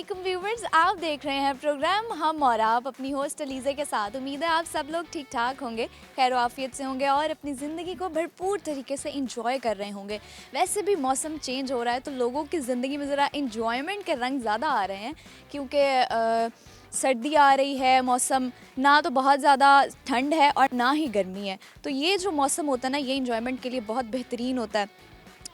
Welcome viewers, आप देख रहे हैं प्रोग्राम हम और आप अपनी होस्ट अलीज़ा के साथ। उम्मीद है आप सब लोग ठीक ठाक होंगे, खैर आफियत से होंगे और अपनी ज़िंदगी को भरपूर तरीके से इंजॉय कर रहे होंगे। वैसे भी मौसम चेंज हो रहा है तो लोगों की ज़िंदगी में ज़रा इंजॉयमेंट के रंग ज़्यादा आ रहे हैं, क्योंकि सर्दी आ रही है, मौसम ना तो बहुत ज़्यादा ठंड है और ना ही गर्मी है। तो ये जो मौसम होता है ना, ये इंजॉयमेंट के लिए बहुत बेहतरीन होता है।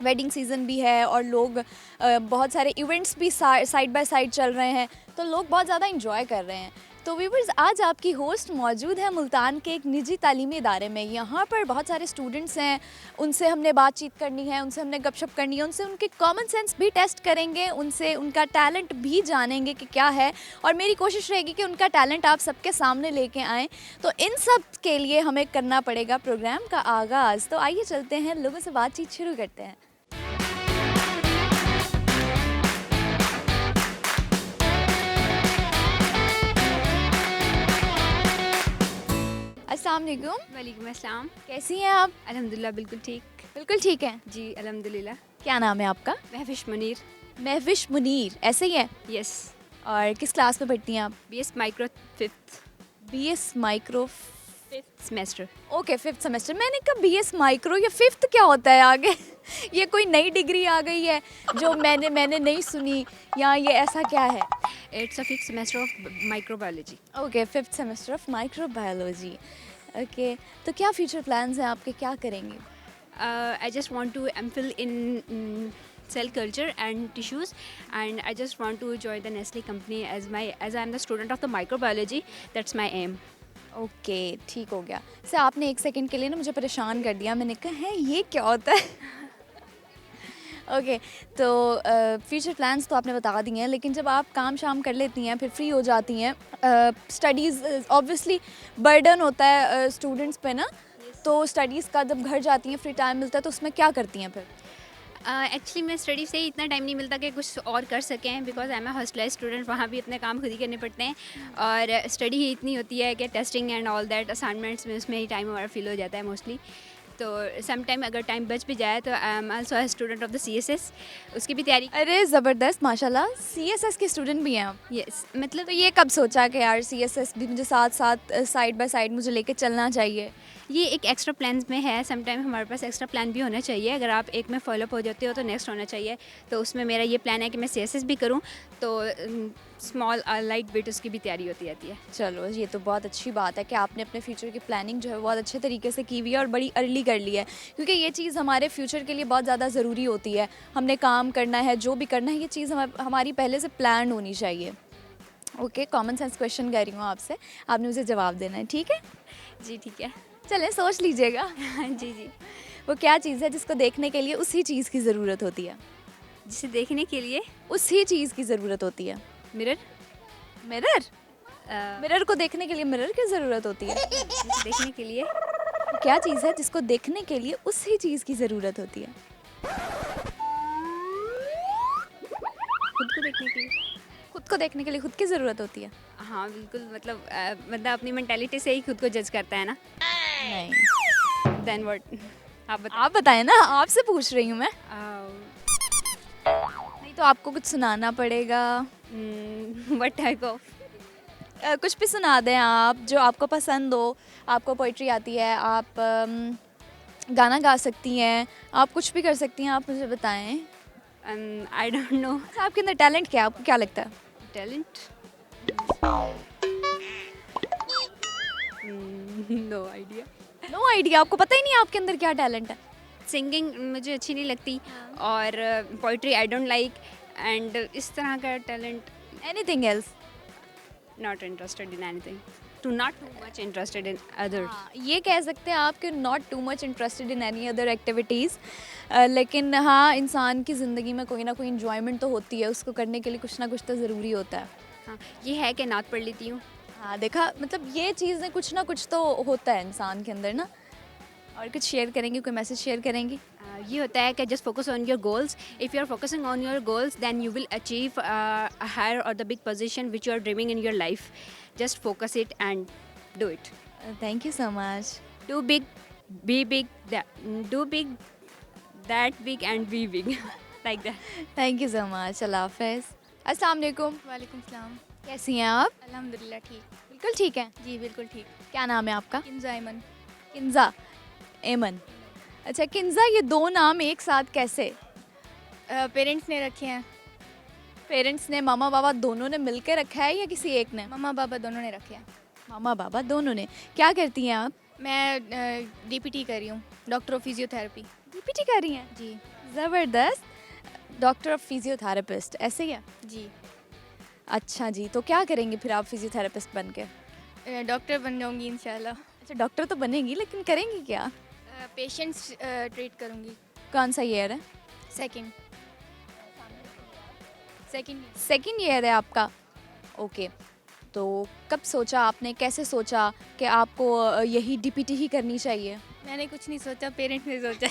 वेडिंग सीज़न भी है और लोग बहुत सारे इवेंट्स भी साइड बाय साइड चल रहे हैं, तो लोग बहुत ज़्यादा इंजॉय कर रहे हैं। तो व्यूवर्स, आज आपकी होस्ट मौजूद है मुल्तान के एक निजी तालीमी इदारे में। यहाँ पर बहुत सारे स्टूडेंट्स हैं, उनसे हमने बातचीत करनी है, उनसे हमने गपशप करनी है, उनसे उनके कॉमन सेंस भी टेस्ट करेंगे, उनसे उनका टैलेंट भी जानेंगे कि क्या है, और मेरी कोशिश रहेगी कि उनका टैलेंट आप सबके सामने लेके आएँ। तो इन सब के लिए हमें करना पड़ेगा प्रोग्राम का आगाज़। तो आइए चलते हैं, लोगों से बातचीत शुरू करते हैं। अस्सलाम वालेकुम। वालेकुम अस्सलाम। कैसी हैं आप? अल्हम्दुलिल्लाह बिल्कुल ठीक। बिल्कुल ठीक है। जी अल्हम्दुलिल्लाह। क्या नाम है आपका? महविश मुनीर। महविश मुनीर, ऐसे ही है? यस। और किस क्लास में पढ़ती हैं आप? BS micro fifth BS micro semester. Okay, fifth semester. मैंने कहा बीएस माइक्रो या फिफ्थ क्या होता है आगे? ये कोई नई डिग्री आ गई है जो मैंने नहीं सुनी, या ये ऐसा क्या है? It's a fifth semester of microbiology. Okay, fifth semester of microbiology. Okay, तो क्या फ्यूचर प्लान्स हैं आपके, क्या करेंगे? I just want to MPhil in cell culture and tissues, and I just want to join the Nestle company as I am the student of the microbiology. That's my aim. Okay, ठीक हो गया। Sir, आपने एक second के लिए ना मुझे परेशान कर दिया। मैंने कहा है ये क्या होता है? ओके, तो फ्यूचर प्लान्स तो आपने बता दिए हैं, लेकिन जब आप काम शाम कर लेती हैं, फिर फ्री हो जाती हैं, स्टडीज़ ऑब्वियसली बर्डन होता है स्टूडेंट्स पे ना, तो स्टडीज़ का जब घर जाती हैं, फ्री टाइम मिलता है, तो उसमें क्या करती हैं फिर? एक्चुअली मैं स्टडी से इतना टाइम नहीं मिलता कि कुछ और कर सकें, because I am a hostelise student. वहाँ भी अपने काम खुद ही करने पड़ते हैं, और स्टडी ही इतनी होती है कि testing and all that assignments में उसमें ही टाइम हमारा फिल हो जाता है मोस्टली। तो सम टाइम अगर टाइम बच भी जाए तो I am also a student of the CSS, उसकी भी तैयारी। अरे ज़बरदस्त, माशाल्लाह, सीएसएस के स्टूडेंट भी हैं आप? यस, मतलब तो ये कब सोचा कि यार सीएसएस भी मुझे साथ साथ साइड बाय साइड मुझे लेके चलना चाहिए? ये एक एक्स्ट्रा प्लान में है। सम टाइम हमारे पास एक्स्ट्रा प्लान भी होना चाहिए। अगर आप एक में फॉलोअप हो जाते हो तो नेक्स्ट होना चाहिए। तो उसमें मेरा ये प्लान है कि मैं CSS भी करूँ, तो स्मॉल लाइट बिट उसकी भी तैयारी होती रहती है। चलो, ये तो बहुत अच्छी बात है कि आपने अपने फ्यूचर की प्लानिंग जो है बहुत अच्छे तरीके से की हुई है और बड़ी अर्ली कर ली है, क्योंकि ये चीज़ हमारे फ्यूचर के लिए बहुत ज़्यादा ज़रूरी होती है। हमने काम करना है, जो भी करना है, ये चीज़ हमारी पहले से प्लान होनी चाहिए। ओके, कॉमन सेंस क्वेश्चन कर रही हूँ आपसे, आपने मुझे जवाब देना है, ठीक है? जी ठीक है। चलें, सोच लीजिएगा। जी जी। वो क्या चीज़ है जिसको देखने के लिए उसी चीज़ की ज़रूरत होती है? जिसे देखने के लिए उसी चीज़ की ज़रूरत होती है। मिरर। मिरर? मिरर को देखने के लिए मिरर की ज़रूरत होती है? जिसे देखने के लिए वो क्या चीज़ है जिसको देखने के लिए उसी चीज़ की ज़रूरत होती है? खुद को देखने के लिए। खुद को देखने के लिए खुद की ज़रूरत होती है? हाँ बिल्कुल, मतलब बंदा अपनी मेंटालिटी से ही खुद को जज करता है ना। नहीं। Then what? आप बताएं ना, आपसे पूछ रही हूँ मैं। नहीं तो आपको कुछ सुनाना पड़ेगा। What type of? कुछ भी सुना दें आप, जो आपको पसंद हो। आपको पोइट्री आती है, आप गाना गा सकती हैं, आप कुछ भी कर सकती हैं, आप मुझे बताएं। I don't know. अच्छा, आपके अंदर टैलेंट क्या है, आपको क्या लगता है? Talent? No idea. No idea, आपको पता ही नहीं है आपके अंदर क्या टैलेंट है? सिंगिंग मुझे अच्छी नहीं लगती, और poetry I don't like, and इस तरह का talent. Anything else? Not interested in anything, too not too much interested in other. ये कह सकते हैं आप कि not too much interested in any other activities, लेकिन हाँ, इंसान की ज़िंदगी में कोई ना कोई इन्जॉयमेंट तो होती है, उसको करने के लिए कुछ ना कुछ तो ज़रूरी होता है। हाँ, ये है कि नात पढ़ लेती हूँ। हाँ, देखा, मतलब ये चीज़ें कुछ ना कुछ तो होता है इंसान के अंदर ना। और कुछ शेयर करेंगी, कोई मैसेज शेयर करेंगी? ये होता है कि just focus on your goals. If you are focusing on your goals then you will achieve a higher or the big position which you are dreaming in your life. Just focus it and do it. Thank you so much. Do big, be big, do big, that big and be big, like that. Thank you so much. अल्लाह हाफ़िज़। अस्सलाम वालेकुम। वालेकुम सलाम। कैसी हैं आप? अल्हम्दुलिल्लाह ठीक। बिल्कुल ठीक हैं। जी बिल्कुल ठीक। क्या नाम है आपका? किंजा ऐमन। किंजा एमन। अच्छा किंजा, ये दो नाम एक साथ कैसे? पेरेंट्स ने रखे हैं। पेरेंट्स ने, मामा बाबा दोनों ने मिलकर रखा है या किसी एक ने? मम्मा पापा दोनों ने रखे हैं। मामा बाबा दोनों ने। क्या करती हैं आप? मैं डीपीटी कर रही हूँ, डॉक्टर ऑफ फिजियोथेरेपी। डीपीटी कर रही हैं? जी ज़बरदस्त। डॉक्टर ऑफ फिजियोथेरेपिस्ट, ऐसे ही है? जी। अच्छा जी, तो क्या करेंगे फिर आप फिजियोथेरेपिस्ट बन के? डॉक्टर बन जाऊँगी इंशाल्लाह। अच्छा डॉक्टर तो बनेंगी, लेकिन करेंगी क्या? पेशेंट्स ट्रीट करूँगी। कौन सा ईयर है? सेकंड। सेकंड। सेकंड ईयर है आपका? ओके। तो कब सोचा आपने, कैसे सोचा कि आपको यही डीपीटी ही करनी चाहिए? मैंने कुछ नहीं सोचा, पेरेंट्स ने सोचा।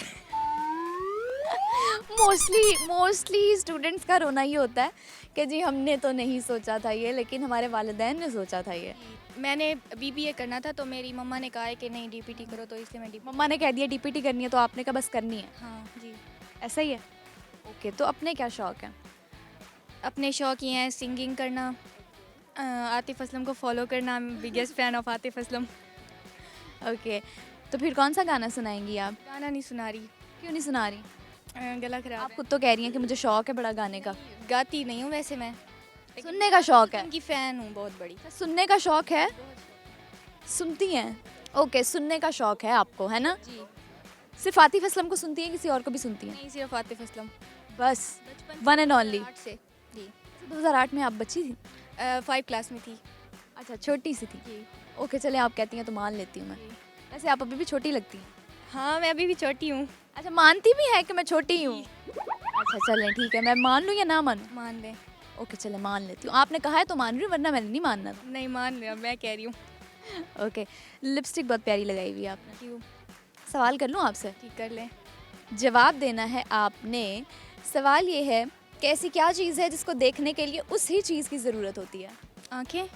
मोस्टली स्टूडेंट्स का रोना ही होता है कि जी हमने तो नहीं सोचा था ये, लेकिन हमारे वालिदैन ने सोचा था ये। मैंने बीबीए करना था तो मेरी मम्मा ने कहा है कि नहीं डीपीटी करो, तो इसलिए मैं मम्मा ने कह दिया डीपीटी करनी है तो आपने कहा बस करनी है, हाँ जी। ऐसा ही है? ओके, तो अपने क्या शौक है? अपने शौक ये हैं सिंगिंग करना, आतिफ असलम को फॉलो करना। Biggest fan of Atif Aslam. Okay, तो फिर कौन सा गाना सुनाएंगी आप? गाना नहीं सुना रही, क्यों नहीं सुना रही? गला खराब आप है। खुद तो कह रही हैं कि मुझे शौक है बड़ा गाने का। गाती नहीं हूँ वैसे मैं, सुनने का शौक है? उनकी फ़ैन हूँ बहुत बड़ी। सुनने का शौक है? सुनती हैं? ओके, सुनने का शौक है आपको, है ना? जी। सिर्फ आतिफ असलम को सुनती हैं, किसी और को भी सुनती हैं? नहीं सिर्फ आतिफ असलम। बस बचपन वन एंड ओनली। 2008 से। जी। 2008 में आप बच्ची थी? 5 क्लास में थी। अच्छा, छोटी सी थी। जी। ओके, चले आप कहती हैं तो मान लेती हूँ मैं। जी। वैसे आप अभी भी छोटी लगती हैं। हाँ मैं अभी भी छोटी हूँ। अच्छा, मानती भी है कि मैं छोटी हूँ? अच्छा चलें ठीक है, मैं मान लूँ या ना मानूँ? मान ले। ओके चले, मान लेती हूँ। आपने कहा है तो मान रही हूँ, वरना मैंने नहीं मानना था। नहीं मान लिया, मैं कह रही हूँ। ओके, लिपस्टिक बहुत प्यारी लगाई हुई है आपने। क्यों? सवाल कर लूँ आपसे? ठीक कर ले। जवाब देना है आपने। सवाल ये है कि ऐसी क्या चीज़ है जिसको देखने के लिए उसी चीज़ की ज़रूरत होती है? आँखें।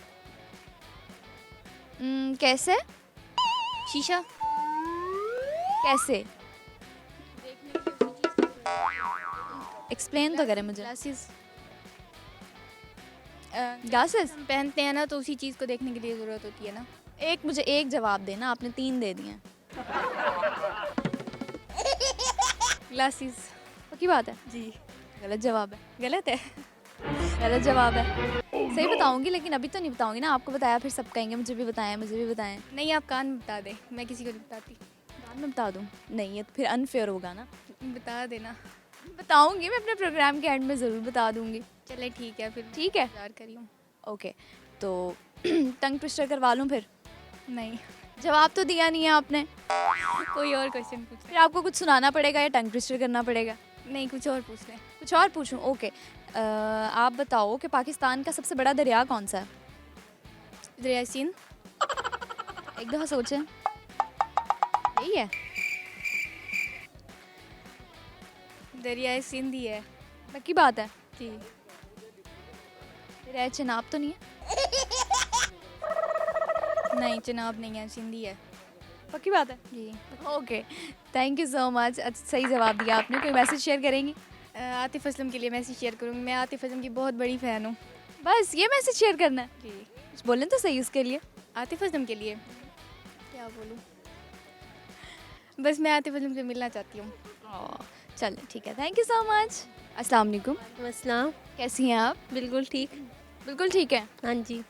कैसे? शीशा। कैसे? एक्सप्लेन तो करें मुझे। ग्लासेस। ग्लासेस? हम पहनते हैं ना तो उसी चीज़ को देखने के लिए ज़रूरत होती है ना। एक मुझे एक जवाब देना, आपने 3 दे दिए हैं। ग्लासेस। पक्की बात है? जी। गलत जवाब है। गलत है? गलत जवाब है। सही बताऊंगी, लेकिन अभी तो नहीं बताऊंगी ना। आपको बताया फिर सब कहेंगे मुझे भी बताएं, मुझे भी बताएं। नहीं आप कान में बता दे, मैं किसी को नहीं बताती। बाद में बता दूं? नहीं, ये तो फिर अनफेयर होगा ना। बता देना। बताऊंगी, मैं अपने प्रोग्राम के एंड में ज़रूर बता दूंगी। चले ठीक है फिर। ठीक है। इंतजार करी हूँ। ओके, तो टंग ट्विस्टर करवा लूँ फिर? नहीं। जवाब तो दिया नहीं है आपने। कोई और क्वेश्चन पूछ फिर आपको कुछ सुनाना पड़ेगा या टंग ट्विस्टर करना पड़ेगा? ले। नहीं कुछ और पूछ ले। कुछ और पूछूं? ओके, आप बताओ कि पाकिस्तान का सबसे बड़ा दरिया कौन सा है? दरिया सिंध। एक दफ़ा सोचें। यही है? दरिया सिंध ही है। पक्की बात है? जी। दरिया चिनाब तो नहीं है? नहीं चिनाब नहीं है, सिंध ही है। पक्की बात है? जी। Okay, thank you so much. सही जवाब दिया आपने। कोई मैसेज शेयर करेंगी? आतिफ असलम के लिए मैसेज शेयर करूँगी। मैं आतिफ असलम की बहुत बड़ी फ़ैन हूँ। बस ये मैसेज शेयर करना है? जी। कुछ बोलें तो सही उसके लिए। आतिफ असलम के लिए क्या बोलूँ, बस मैं आतिफ असलम से मिलना चाहती हूँ। चलें ठीक है, थैंक यू सो मच। अस्सलाम वालेकुम। अस्सलाम। कैसी हैं आप? बिल्कुल ठीक। बिल्कुल ठीक है। हाँ जी।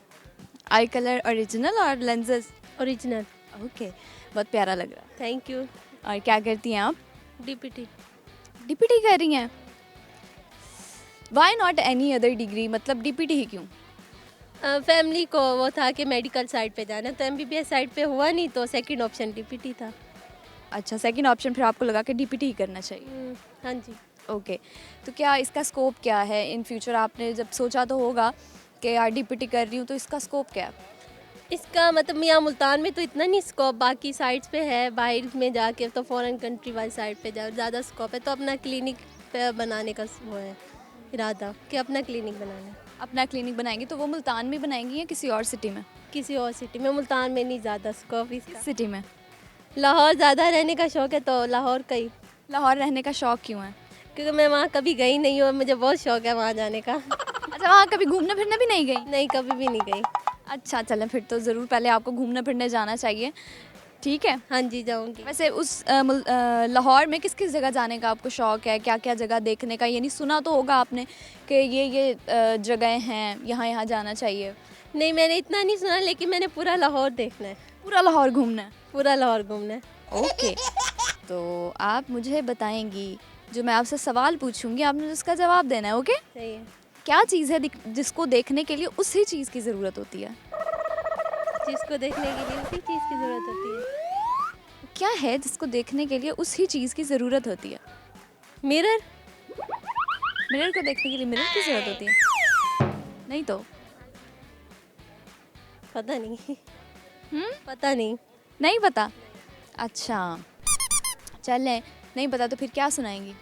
आई कलर ओरिजिनल और लेंसेज? ओरिजिनल। ओके, बहुत प्यारा लग रहा है। Thank you. और क्या करती हैं आप? डीपीटी। डीपीटी कर रही हैं? Why not any other degree, मतलब डीपीटी ही क्यों? फैमिली को वो था कि मेडिकल साइड पे जाना, तो एमबीबीएस साइड पे हुआ नहीं, तो सेकंड ऑप्शन डीपीटी था। अच्छा, सेकंड ऑप्शन फिर आपको लगा कि डीपीटी ही करना चाहिए। हाँ जी। ओके, तो क्या इसका स्कोप क्या है इन फ्यूचर? आपने जब सोचा तो होगा कि यार डीपीटी कर रही हूँ, तो इसका स्कोप क्या है? इसका मतलब मियाँ मुल्तान में तो इतना नहीं स्कोप, बाकी साइड्स पे है। बाहर में जाके तो फॉरेन कंट्री वाली साइड पे जाओ ज़्यादा स्कोप है। तो अपना क्लिनिक पे बनाने का वो है इरादा कि अपना क्लिनिक बनाना है। अपना क्लिनिक बनाएंगी तो वो मुल्तान में बनाएंगी या किसी और सिटी में? किसी और सिटी में। मुल्तान में नहीं ज़्यादा स्कोप इसका। सिटी में? लाहौर ज़्यादा रहने का शौक़ है तो लाहौर का ही। लाहौर रहने का शौक़ क्यों है? क्योंकि मैं वहाँ कभी गई नहीं हूँ और मुझे बहुत शौक़ है वहाँ जाने का। अच्छा, वहाँ कभी घूमने फिरने भी नहीं गई? नहीं, कभी भी नहीं गई। अच्छा, चलें फिर तो ज़रूर पहले आपको घूमने फिरने जाना चाहिए, ठीक है? हाँ जी, जाऊँगी। वैसे उस लाहौर में किस किस जगह जाने का आपको शौक़ है? क्या क्या जगह देखने का? यानी सुना तो होगा आपने कि ये जगह हैं, यहाँ यहाँ जाना चाहिए। नहीं, मैंने इतना नहीं सुना, लेकिन मैंने पूरा लाहौर देखना है, पूरा लाहौर घूमना है? पूरा लाहौर घूमना है। ओके, तो आप मुझे बताएंगी, जो मैं आपसे सवाल पूछूंगी आपने उसका जवाब देना है, ओके? सही है। क्या चीज़ है जिसको देखने के लिए उसी चीज़ की ज़रूरत होती है? जिसको देखने के लिए उसी चीज़ की ज़रूरत होती है। क्या है जिसको देखने के लिए उसी चीज़ की ज़रूरत होती है? मिरर। मिरर को देखने के लिए मिरर की ज़रूरत होती है? नहीं तो? पता नहीं। पता नहीं। नहीं पता? अच्छा, चलें, नहीं पता तो फिर क्या सुनाएंगी?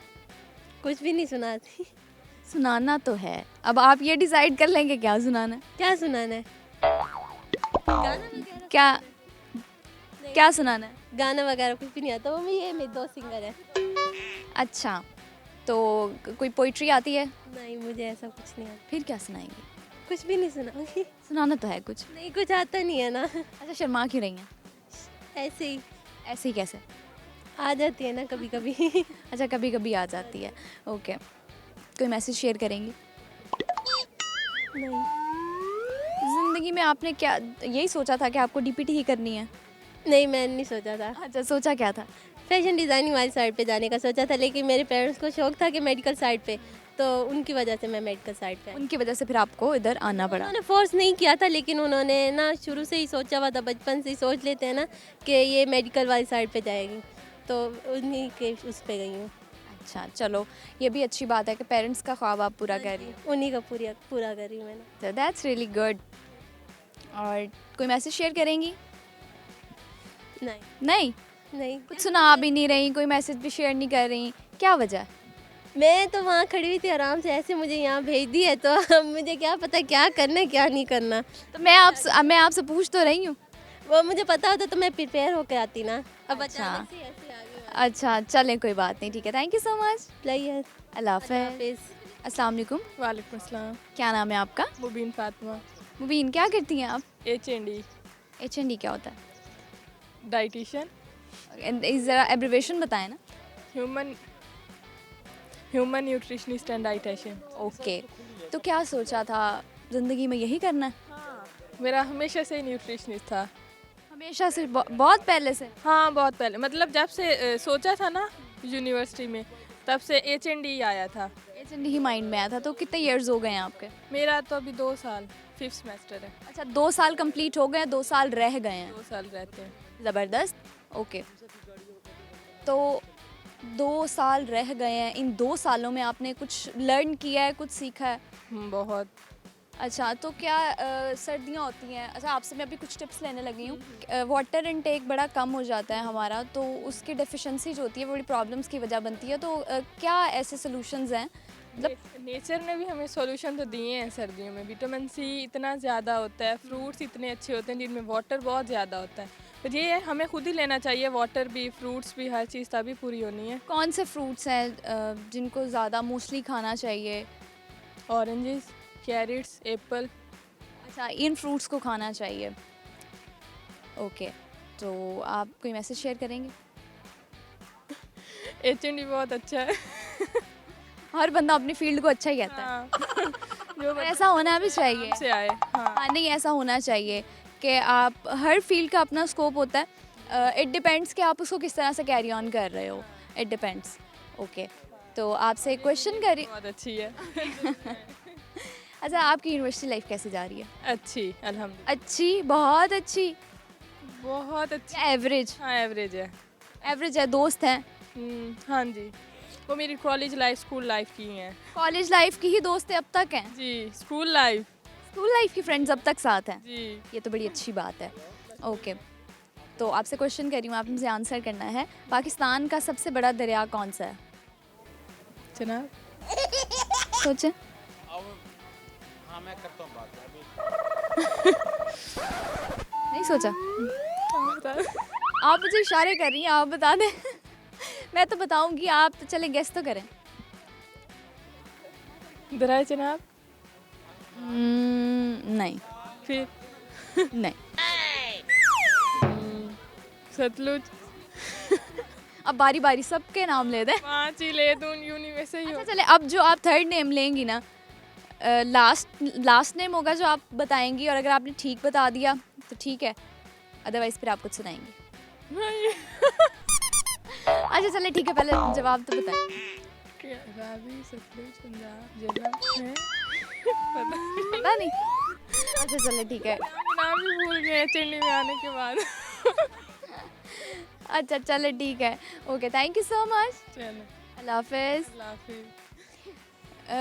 कुछ भी नहीं सुनाती। सुनाना तो है, अब आप ये डिसाइड कर लेंगे क्या सुनाना है? क्या सुनाना है? गाना वगैरह? क्या क्या सुनाना है? गाना वगैरह कुछ भी नहीं आता। वो ये मेरे दो सिंगर है। अच्छा, तो कोई पोइट्री आती है? नहीं, मुझे ऐसा कुछ नहीं आता। फिर क्या सुनाएंगी? कुछ भी नहीं सुनाऊंगी। सुनाना तो है कुछ। नहीं, कुछ आता नहीं है ना। अच्छा, शर्मा क्यों रही हैं? ऐसे ही ऐसे ही कैसे? आ जाती है ना कभी कभी। अच्छा, कभी कभी आ जाती है। ओके, कोई मैसेज शेयर करेंगी? नहीं। ज़िंदगी में आपने क्या यही सोचा था कि आपको डीपीटी ही करनी है? नहीं, मैंने नहीं सोचा था। अच्छा, सोचा क्या था? फैशन डिज़ाइनिंग वाली साइड पे जाने का सोचा था, लेकिन मेरे पेरेंट्स को शौक था कि मेडिकल साइड पे, तो उनकी वजह से मैं मेडिकल साइड पे आई। उनकी वजह से फिर आपको इधर आना पड़ा। उन्होंने फोर्स नहीं किया था, लेकिन उन्होंने ना शुरू से ही सोचा हुआ था, बचपन से ही सोच लेते हैं ना कि ये मेडिकल वाली साइड पे जाएगी, तो उन्हीं के उस पे गई हूँ। अच्छा, चलो, ये भी अच्छी बात है कि पेरेंट्स का ख्वाब आप पूरा कर रही हैं। उन्हीं का पूरा करी मैंने। तो दैट्स रियली गुड। और कोई मैसेज शेयर करेंगी? नहीं। नहीं? नहीं, कुछ सुना भी नहीं रही, कोई मैसेज भी शेयर नहीं कर रही, क्या वजह है? मैं तो वहाँ खड़ी हुई थी आराम से, ऐसे मुझे यहाँ भेज दी है, तो अब मुझे क्या पता क्या करना है क्या नहीं करना। तो मैं आपसे पूछ तो रही हूँ। वो मुझे पता होता तो मैं प्रिपेयर होकर आती ना। अब अच्छा। अचानक से ऐसे आ गई। अच्छा, चलें, कोई बात नहीं, ठीक है, thank you so much. Player. अल्लाह हाफ़िज़। हाफिज़। अस्सलाम वालेकुम, वालेकुम अस्सलाम। क्या नाम है आपका? मुबीन फातिमा। मुबीन, क्या करती हैं आप? HND HND क्या होता डाइटिशियन। है? ज़रा एब्रिवेशन बताएं ना। Human nutritionist and dietitian. Okay, तो क्या सोचा था ज़िंदगी में यही करना है? हाँ, मेरा हमेशा से न्यूट्रिशनिस्ट था। हमेशा से? बहुत पहले से? हाँ, बहुत पहले, मतलब जब से सोचा था ना यूनिवर्सिटी में, तब से HND आया था। HND ही माइंड में आया था। तो कितने इयर्स हो गए हैं आपके? मेरा तो अभी 2 साल 5th सेमेस्टर है। अच्छा, 2 साल कंप्लीट हो गए, 2 साल रह गए हैं। 2 साल रहते हैं। ज़बरदस्त। ओके, तो 2 साल रह गए हैं, इन 2 सालों में आपने कुछ लर्न किया है, कुछ सीखा है? बहुत। अच्छा, तो क्या सर्दियाँ होती हैं, अच्छा आपसे मैं अभी कुछ टिप्स लेने लगी हूँ। वाटर इनटेक बड़ा कम हो जाता है हमारा, तो उसकी डेफिशिएंसी जो होती है वो बड़ी प्रॉब्लम्स की वजह बनती है, तो क्या ऐसे सॉल्यूशंस हैं? मतलब नेचर ने भी हमें सॉल्यूशन तो दिए हैं। सर्दियों में विटामिन C इतना ज़्यादा होता है, फ्रूट्स इतने अच्छे होते हैं जिनमें वाटर बहुत ज़्यादा होता है, पर ये है हमें खुद ही लेना चाहिए, वाटर भी, फ्रूट्स भी, हर चीज़ तभी पूरी होनी है। कौन से फ्रूट्स हैं जिनको ज़्यादा मोस्टली खाना चाहिए? Oranges, carrots, apple. अच्छा, इन फ्रूट्स को खाना चाहिए। ओके, तो आप कोई मैसेज शेयर करेंगे? HND बहुत अच्छा है। हर बंदा अपनी फील्ड को अच्छा ही कहता है, हाँ। जो और ऐसा होना भी चाहिए। से आए। हाँ। हाँ, नहीं, ऐसा होना चाहिए कि आप हर फील्ड का अपना स्कोप होता है। इट डिपेंड्स कि आप उसको किस तरह से कैरी ऑन कर रहे हो, इट डिपेंड्स। ओके, तो आपसे एक क्वेश्चन करी। बहुत अच्छी है। अच्छा, आपकी यूनिवर्सिटी लाइफ कैसे जा रही है? अच्छी, अल्हम्दुलिल्लाह। अच्छी, बहुत अच्छी, बहुत अच्छी। या एवरेज? हाँ, एवरेज है। एवरेज है। दोस्त हैं? हाँ जी, वो मेरी कॉलेज लाइफ, स्कूल लाइफ की हैं। कॉलेज लाइफ की ही दोस्त अब तक हैं? जी, स्कूल लाइफ। स्कूल लाइफ की फ्रेंड्स अब तक साथ हैं? जी। ये तो बड़ी अच्छी बात है। ओके, तो आपसे क्वेश्चन कर रही हूँ, आप मुझे आंसर करना है। पाकिस्तान का सबसे बड़ा दरिया कौन सा है? जनाब, सोचें। हाँ, मैं करता हूँ बात। नहीं सोचा? आप मुझे इशारे कर रही हैं, आप बता दें। मैं तो बताऊंगी, आप तो चले गेस तो करें। दराय जनाब। नहीं फिर नहीं। सतलुज। अब बारी बारी सबके नाम ले दें। 5 ही ले दूँ यूनी में से ही अच्छा हो। चले, अब जो आप थर्ड नेम लेंगी ना, लास्ट नेम होगा जो आप बताएंगी, और अगर आपने ठीक बता दिया तो ठीक है, अदरवाइज फिर आप कुछ सुनाएंगी। नहीं। अच्छा चले ठीक है, पहले जवाब तो बताएं। रावी, सतलुज, पंजाब, झेलम है। पता नहीं। पता नहीं। अच्छा चले ठीक है। नाम भी भूल गए चेन्नई में आने के बाद। अच्छा चले ठीक है, okay, thank you so much, चलो, अल्लाह हाफिज़। अल्लाह हाफिज़।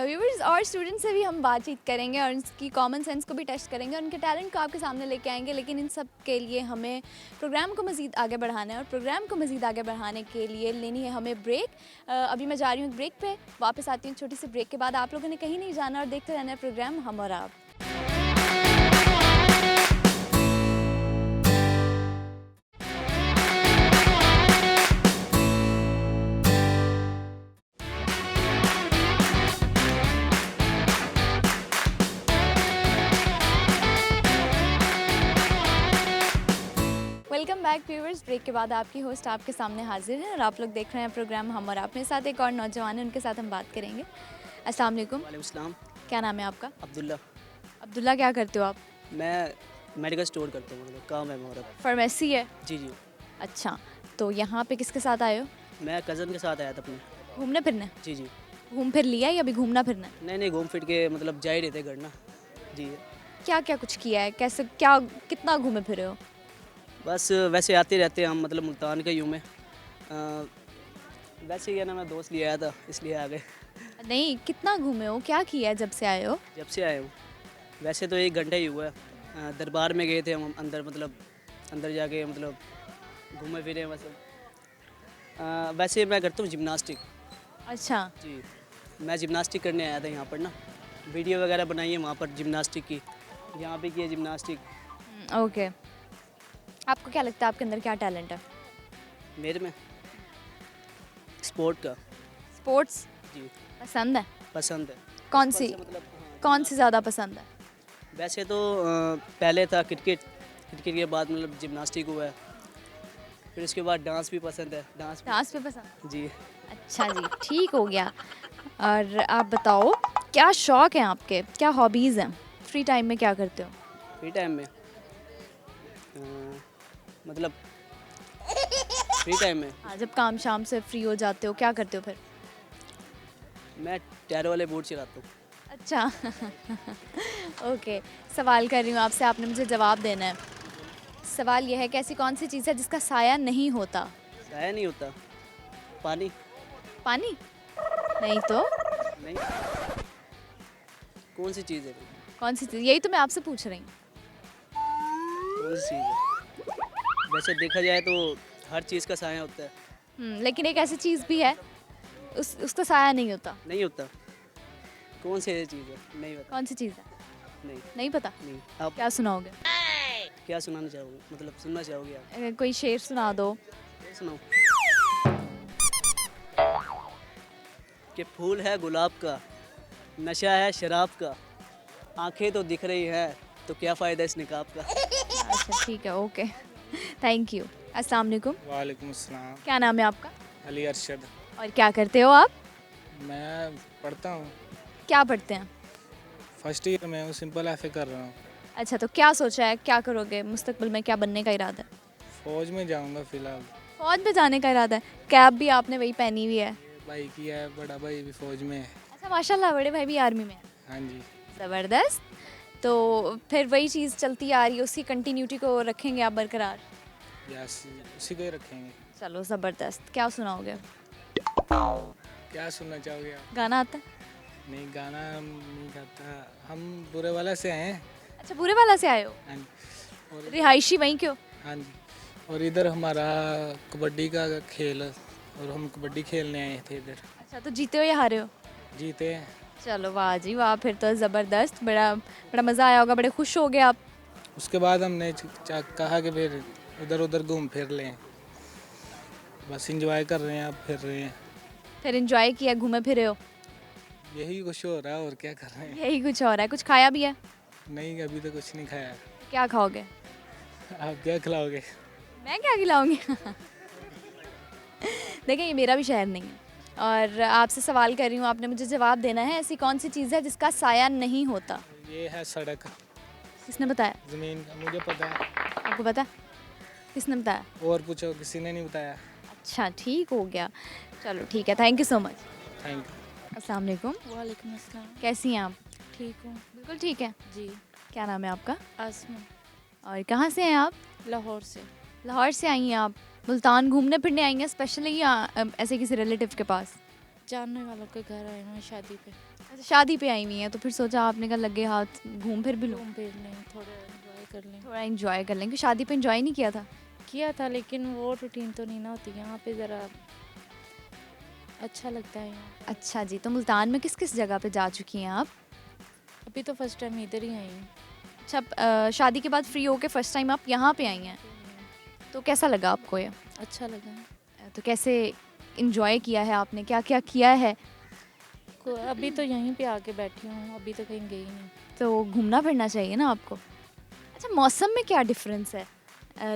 व्यूवर्स और स्टूडेंट्स से भी हम बातचीत करेंगे और उनकी कॉमन सेंस को भी टेस्ट करेंगे, उनके टैलेंट को आपके सामने लेके आएंगे, लेकिन इन सब के लिए हमें प्रोग्राम को मज़ीद आगे बढ़ाना है, और प्रोग्राम को मज़ीद आगे बढ़ाने के लिए लेनी है हमें ब्रेक। अभी मैं जा रही हूँ ब्रेक पे, वापस आती हूँ छोटी सी ब्रेक के बाद। आप लोगों ने कहीं नहीं जाना और देखते रहना है प्रोग्राम हम और आप। Welcome back viewers. ब्रेक के बाद आपकी होस्ट आपके सामने हाजिर है और आप लोग देख रहे हैं प्रोग्राम हम और आप। मेरे साथ एक और नौजवान है, उनके साथ हम बात करेंगे। अस्सलाम वालेकुम। वालेकुम सलाम। क्या नाम है आपका? अब्दुल्ला। अब्दुल्ला, क्या करते हो आप? मैं मेडिकल स्टोर करता हूँ, मतलब काम है मेरा। फार्मेसी है? जी जी। अच्छा, तो यहाँ पे किसके साथ आए हो? मैं कज़न के साथ आया था अपने। घूमने फिरने? जी जी। घूम फिर लिया या अभी घूमना फिरना है? नहीं नहीं, घूम फिर के मतलब जा ही रहे थे घर ना। जी। क्या क्या कुछ किया है, कैसे क्या कितना घूमे फिरे हो? बस वैसे आते रहते हैं हम, मतलब मुल्तान का ही हूँ मैं। वैसे ही है ना, मैं दोस्त लिए आया था इसलिए आ गए। नहीं, कितना घूमे हो, क्या किया है जब से आए हो? जब से आए हूँ वैसे तो 1 घंटा ही हुआ है। दरबार में गए थे हम अंदर, मतलब अंदर जाके मतलब घूमे फिरे मतलब। वैसे मैं करता हूँ जिम्नास्टिक। अच्छा, जी, मैं जिम्नास्टिक करने आया था यहाँ पर ना, वीडियो वगैरह बनाई है वहाँ पर जिम्नास्टिक की, यहाँ पे की है जिम्नास्टिक। ओके। आपको क्या लगता है आपके अंदर क्या टैलेंट है? मेरे में स्पोर्ट का। स्पोर्ट्स जी, पसंद है? पसंद है। कौन सी, मतलब कौन सी ज़्यादा पसंद है? वैसे तो पहले था क्रिकेट, क्रिकेट के बाद मतलब जिम्नास्टिक हुआ है, फिर उसके बाद डांस भी पसंद है। डांस पे पसंद? जी। अच्छा जी, ठीक हो गया। और आप बताओ, क्या शौक़ हैं आपके, क्या हॉबीज़ हैं, फ्री टाइम में क्या करते हो? फ्री टाइम में मतलब फ्री टाइम में हाँ, जब काम शाम से फ्री हो जाते हो क्या करते हो फिर? मैं टायर वाले बोर्ड चलाता हूँ। अच्छा। ओके, सवाल कर रही हूँ आपसे, आपने मुझे जवाब देना है। सवाल यह है कि ऐसी कौन सी चीज़ है जिसका साया नहीं होता? साया नहीं होता? पानी। पानी? नहीं तो? नहीं, कौन सी चीज़ है? कौन सी चीज़, यही तो मैं आपसे पूछ रही हूँ। कौन सी चीज़ है? वैसे देखा जाए तो हर चीज़ का साया होता है। लेकिन एक ऐसी चीज़ भी है उसका साया नहीं होता। नहीं होता? कौन सी चीज़ है? नहीं पता। कौन सी चीज़ है? नहीं नहीं पता? नहीं। आप क्या सुनाओगे? क्या सुनाना चाहोगे, मतलब सुनना चाहोगे आप? कोई शेर सुना दो। ये सुनाओ कि फूल है गुलाब का, नशा है शराब का, आंखें तो दिख रही हैं तो क्या फ़ायदा इस निकाब का। अच्छा ठीक है, ओके, थैंक यू। अस्सलाम वालेकुम। वालेकुम अस्सलाम। क्या नाम है आपका? अली अरशद। और क्या करते हो आप? मैं पढ़ता हूँ, क्या पढ़ते हैं? फर्स्ट ईयर में हूँ, सिंपल एफ कर रहा हूँ। अच्छा, तो क्या सोचा है, क्या करोगे मुस्तकबिल में, क्या बनने का इरादा है? फौज में जाऊँगा फ़िलहाल। फौज में जाने का इरादा है? कैब भी आपने वही पहनी हुई है। भाई की है, बड़ा भाई भी फौज में है। अच्छा माशाल्लाह, बड़े भाई भी आर्मी में है। हाँ जी। ज़बरदस्त। तो फिर वही चीज़ चलती आ रही है, उसी कंटिन्यूटी को रखेंगे आप बरकरार? यस, उसी को ही रखेंगे। चलो ज़बरदस्त। क्या सुनाओगे? क्या सुनना चाहोगे आप? गाना आता है? नहीं, गाना हम नहीं गाता, हम बुरे वाला से हैं। अच्छा, बुरे वाला से आए हो? हाँ जी। और रिहायशी वहीं क्यों? हाँ जी, और इधर हमारा कबड्डी का खेल, और हम कबड्डी खेलने आए थे इधर। अच्छा, तो जीते हो या हारे हो? जीते हैं। चलो वाह जी वाह, फिर तो ज़बरदस्त, बड़ा बड़ा मज़ा आया होगा, बड़े खुश हो गए आप। उसके बाद हमने कहा कि फिर इधर उधर घूम फिर लें, बस इंजॉय कर रहे हैं, अब फिर रहे हैं। फिर एंजॉय किया, घूमे फिरे हो? यही कुछ हो रहा है और क्या कर रहे हैं। यही कुछ और है। कुछ खाया भी है? नहीं, अभी तो कुछ नहीं खाया। क्या खाओगे? आप क्या खिलाओगे? मैं क्या खिलाऊंगी? देखिए, ये मेरा भी शहर नहीं है और आपसे सवाल कर रही हूँ, आपने मुझे जवाब देना है। ऐसी कौन सी चीज़ है जिसका साया नहीं होता? ये है सड़क, किसने बताया? ज़मीन का मुझे पता है। आपको पता? किसने बताया? और पूछो, किसी ने नहीं बताया। अच्छा, ठीक हो गया। चलो ठीक है, thank you so much. Thank you. अस्सलाम वालेकुम। वालेकुम अस्सलाम। कैसी हैं आप? ठीक हूँ बिल्कुल ठीक है। जी। क्या नाम है आपका? आसमा, और कहाँ से हैं आप? लाहौर से। लाहौर से आई हैं आप? मुल्तान घूमने फिरने आई हैं स्पेशली या ऐसे किसी रिलेटिव के पास? जानने वालों के घर आए हुए हैं शादी पे। अच्छा, शादी पे आई हुई हैं, तो फिर सोचा आपने कहा लगे हाथ घूम फिर भी लूँ, घूम फिर लें, थोड़ा एंजॉय कर लें। थोड़ा एंजॉय कर लें। क्योंकि शादी पे एंजॉय नहीं किया था? किया था लेकिन वो रूटीन तो नहीं ना होती यहाँ पे, ज़रा अच्छा लगता है यहाँ। अच्छा जी, तो मुल्तान में किस किस जगह पे जा चुकी हैं आप? अभी तो फर्स्ट टाइम इधर ही आई हूँ। अच्छा, शादी के बाद फ्री होके फर्स्ट टाइम आप यहाँ पे आई हैं, तो कैसा लगा आपको ये? अच्छा लगा। तो कैसे इंजॉय किया है आपने, क्या क्या किया है? अभी तो यहीं पे आके बैठी हूँ, अभी तो कहीं गई नहीं। तो घूमना फिरना चाहिए ना आपको। अच्छा, मौसम में क्या डिफरेंस है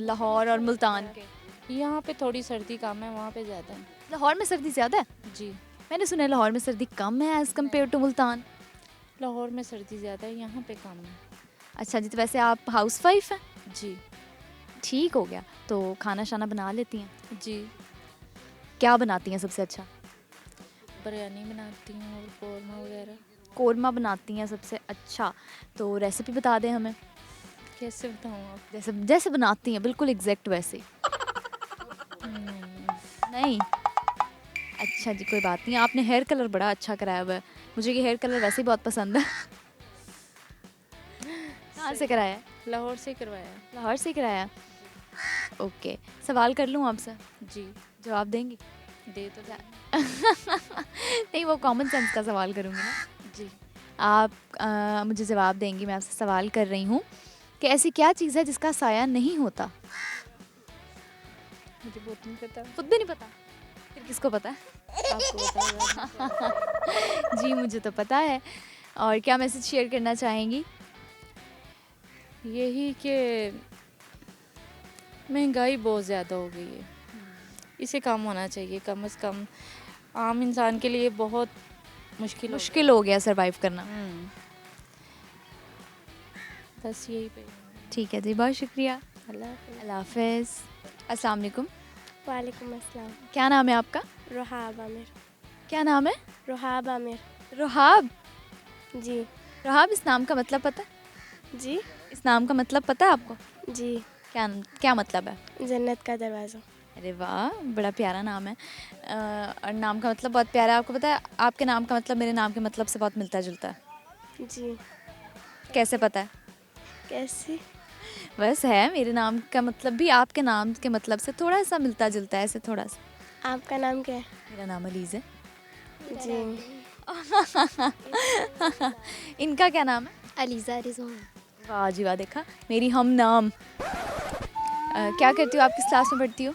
लाहौर और मुल्तान के? यहाँ पे थोड़ी सर्दी कम है, वहाँ पे ज़्यादा है। लाहौर में सर्दी ज़्यादा है? जी। मैंने सुना है लाहौर में सर्दी कम है as compare to Multan. Lahore में सर्दी ज़्यादा है, यहाँ पे कम है। अच्छा जी, तो वैसे आप हाउस वाइफ हैं? जी। ठीक हो गया। तो खाना शाना बना लेती हैं? जी। क्या बनाती हैं सबसे अच्छा? बिरयानी बनाती हूँ और कौरमा वगैरह। कोरमा बनाती हैं सबसे अच्छा, तो रेसिपी बता दें हमें। कैसे बताऊँ आप? जैसे जैसे बनाती हैं बिल्कुल एग्जैक्ट वैसे। नहीं? अच्छा जी, कोई बात नहीं। आपने हेयर कलर बड़ा अच्छा कराया हुआ है, मुझे ये हेयर कलर वैसे ही बहुत पसंद है। कहाँ से कराया है? लाहौर से करवाया। लाहौर से कराया। ओके, सवाल कर लूँ आपसे? जी। जवाब देंगी? दे तो जा। नहीं, वो कॉमन सेंस का सवाल करूँगी ना। जी। आप मुझे जवाब देंगी। मैं आपसे सवाल कर रही हूँ कि ऐसी क्या चीज़ है जिसका साया नहीं होता? मुझे बहुत नहीं पता। खुद भी नहीं पता? फिर किसको पता है? आपको पता होगा। जी, मुझे तो पता है। और क्या मैसेज शेयर करना चाहेंगी? यही कि महंगाई बहुत ज़्यादा हो गई है, इसे कम होना चाहिए। कम से कम आम इंसान के लिए बहुत मुश्किल हो गया सरवाइव करना। बस यही पे। ठीक है जी, बहुत शुक्रिया। अल्लाह हाफ़िज़। अल्लाह हाफ़िज़। अस्सलाम वालेकुम। वालेकुम अस्सलाम। क्या नाम है आपका? रोहाब आमिर। क्या नाम है? रोहाब आमिर। रोहाब। जी। रोहाब, इस नाम का मतलब पता है? जी। इस नाम का मतलब पता है आपको? जी। क्या क्या मतलब है? जन्नत का दरवाज़ा। अरे वाह, बड़ा प्यारा नाम है। और नाम का मतलब बहुत प्यारा है। आपको पता है आपके नाम का मतलब मेरे नाम के मतलब से बहुत मिलता जुलता है? जी। कैसे पता है? कैसे? बस है, मेरे नाम का मतलब भी आपके नाम के मतलब से थोड़ा सा मिलता जुलता है, ऐसे थोड़ा सा। आपका नाम क्या है? मेरा नाम अलीज़ है। जी। इनका क्या नाम है? अलीज़ा रिजवान। वाह जी वाह, देखा, मेरी हम नाम। क्या करती हो आप? किस क्लास में पढ़ती हो?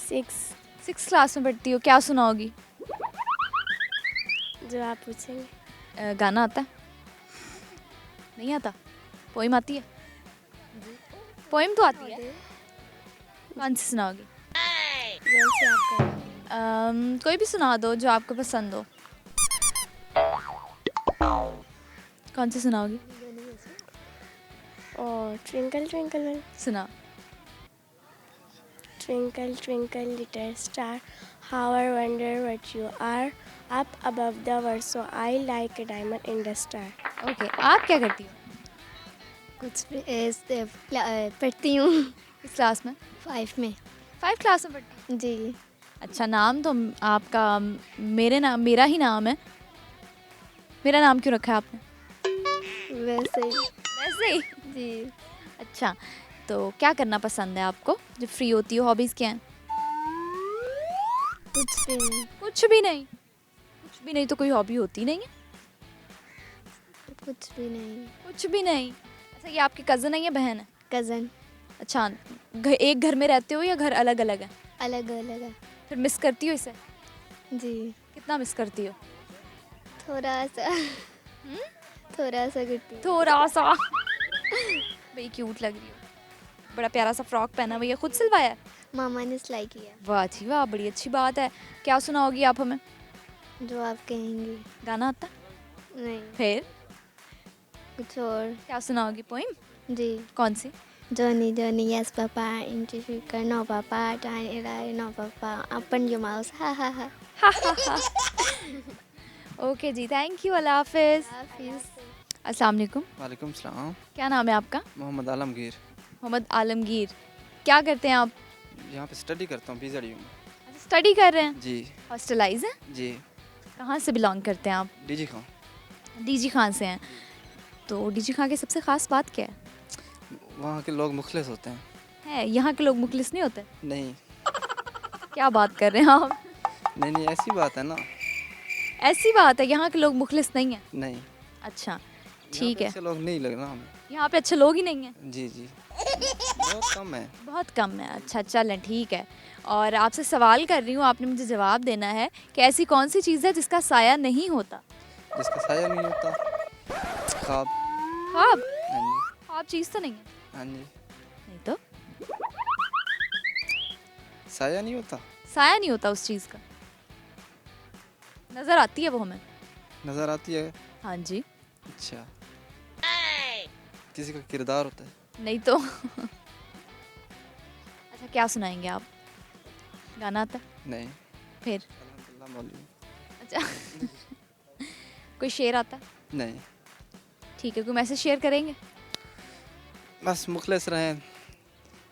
6। क्लास में पढ़ती हो। क्या सुनाओगी? जो आप पूछेंगे। गाना आता है? नहीं आता? पोइम आती है? पोइम तो आती है। कौन सी सुनाओगी? जैसे आप करेंगे। कोई भी सुना दो जो आपको पसंद हो। कौन सी सुनाओगी? और ट्विंकल ट्विंकल सुना। Twinkle, twinkle, little star, how I wonder what you are. Up above the world, so I like a diamond in the star. Okay, आप क्या करती हो? कुछ भी पढ़ती हूँ किस क्लास में? 5 में। 5 क्लास में पढ़ती हो? जी। अच्छा, नाम तो आपका मेरा ही नाम है। मेरा नाम क्यों रखा है आपने? वैसे ही। वैसे ही? जी। अच्छा, तो क्या करना पसंद है आपको जब फ्री होती हो? हॉबीज़ क्या हैं? कुछ भी नहीं। कुछ भी नहीं? कुछ भी नहीं तो कोई हॉबी होती नहीं है? कुछ भी नहीं। कुछ भी नहीं? अच्छा, ये आपकी कज़न है या बहन है? कज़न। अच्छा, एक घर में रहते हो या घर अलग अलग है? अलग अलग है। फिर मिस करती हो इसे? जी। कितना मिस करती हो? थोड़ा सा थोड़ा सा करती हूँ। थोड़ा सा बड़ी क्यूट लग रही हो। बड़ा प्यारा सा फ्रॉक पहना हुआ है, खुद सिलवाया है? मामा ने सिलाई किया। वाह जी वाह, बड़ी अच्छी बात है। क्या सुनाओगी आप हमें? जो आप कहेंगे। गाना आता? नहीं, फिर कुछ और। क्या सुनाओगी? पोइम? जी। कौन सी? Johnny, Johnny, yes, Papa. Into sugar, no, Papa. Tiny lie, no, Papa. Open your mouth, ha ha ha. Okay जी, थैंक यू, अल्लाह हाफिज़। अस्सलाम वालेकुम। वालेकुम सलाम। क्या नाम है आपका? मोहम्मद आलमगीर। मोहम्मद आलमगीर। क्या करते हैं आप? यहाँ पे स्टडी करता हूँ PZU में। स्टडी कर रहे हैं? जी हॉस्टलाइज हैं? जी। कहाँ से बिलोंग करते हैं आप? डीजी खां। डीजी खान से हैं। तो डीजी खान की सबसे ख़ास बात क्या है? वहाँ के लोग मुखलिस होते हैं। है, यहाँ के लोग मुखलिस नहीं होते? नहीं क्या बात कर रहे हैं आप? नहीं नहीं, ऐसी बात है ना। ऐसी बात है, यहाँ के लोग मुखलिस नहीं हैं? नहीं, अच्छा ठीक है। ऐसे लोग नहीं लग रहा हमें। यहाँ पे अच्छे लोग ही नहीं हैं? जी जी, बहुत कम है। बहुत कम है। अच्छा चलें ठीक है। और आपसे सवाल कर रही हूँ, आपने मुझे जवाब देना है कि ऐसी कौन सी चीज़ है जिसका साया नहीं होता? जिसका साया नहीं होता? ख्वाब। ख्वाब? हाँ जी। ख्वाब चीज़ तो नहीं है? हाँ जी। नहीं तो? साया नहीं होता? साया नहीं होता उस चीज़ का, नज़र आती है वो हमें। नज़र आती है? हाँ जी। अच्छा, किसी का किरदार होता है? नहीं तो अच्छा क्या सुनाएंगे आप? गाना आता? नहीं। फिर? अल्हम्दुलिल्लाह मौलवी। अच्छा कोई शेर आता? नहीं। ठीक है, कोई मैसेज शेयर करेंगे? बस मुखलिस रहें,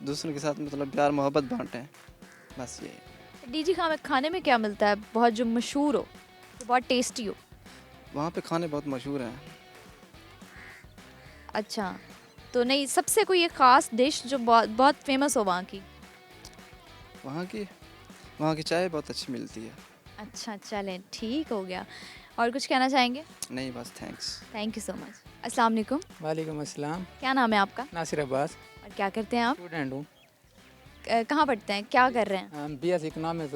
दूसरों के साथ मतलब प्यार मोहब्बत बांटें, बस ये। डीजी खान में खाने में क्या मिलता है बहुत जो मशहूर हो, जो बहुत टेस्टी हो? वहाँ पे खाने बहुत मशहूर हैं। अच्छा, तो नहीं सबसे कोई एक ख़ास डिश जो बहुत बहुत फेमस हो वहाँ की? वहाँ की चाय बहुत अच्छी मिलती है। अच्छा चलें ठीक हो गया। और कुछ कहना चाहेंगे? नहीं बस thanks. Thank you so much. अस्सलाम वालेकुम। वालेकुम अस्सलाम। क्या नाम है आपका? नासिर अब्बास। और क्या करते हैं आप? स्टूडेंट हूँ। कहाँ पढ़ते हैं, क्या कर रहे हैं? BS इकोनॉमिक्स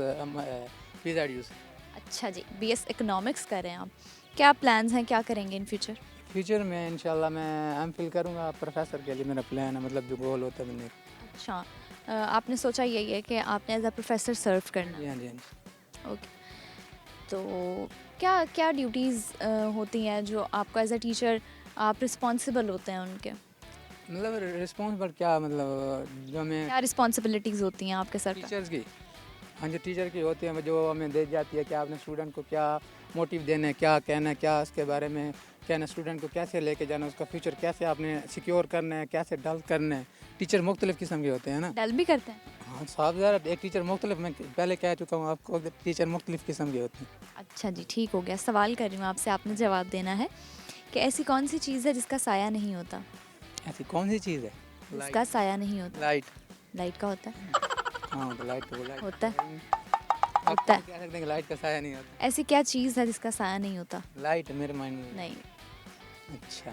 PZU से। अच्छा जी, BS इकोनॉमिक्स कर रहे हैं आप। क्या प्लान्स हैं, क्या करेंगे इन फ्यूचर? फ्यूचर में इंशाल्लाह मैं MPhil करूँगा, प्रोफेसर के लिए मेरा प्लान है, मतलब जो गोल होता है मैंने। अच्छा, आपने सोचा यही है कि आपने एज अ प्रोफेसर सर्व करना? हाँ जी हाँ जी। ओके, तो क्या क्या ड्यूटीज़ होती हैं जो आपको एज अ टीचर आप रिस्पॉन्सिबल होते हैं उनके? मतलब रिस्पॉन्सिबल क्या, मतलब जो हमें क्या रिस्पॉन्सिबिलिटीज़ होती हैं आपके सर पर? टीचर्स की, हाँ जो टीचर की होती है, जो हमें दे जाती है कि आपने स्टूडेंट को क्या मोटिव देना है, क्या कहना है, क्या उसके बारे में कहना, स्टूडेंट को कैसे लेके जाना, उसका फ्यूचर कैसे आपने सिक्योर करना है, कैसे डल करना है। टीचर मुख्तलिफ़ किस्म के होते हैं ना। डल भी करते हैं? हाँ साहब ज़रा, एक टीचर मुख्तलिफ, मैं पहले कह चुका हूँ आपको, टीचर मुख्तलिफ़ किस्म के होते हैं। अच्छा जी ठीक हो गया। सवाल कर रही हूँ आपसे, आपने जवाब देना है कि ऐसी कौन सी चीज़ है जिसका साया नहीं होता? ऐसी कौन सी चीज़ है? जिसका साया नहीं होता? लाइट। लाइट का होता है? हाँ तो लाइट तो लाइट होता है। आप होता है। कह सकते हैं कि लाइट का साया नहीं होता। ऐसी क्या चीज़ है जिसका साया नहीं होता? लाइट मेरे माइंड में नहीं। अच्छा,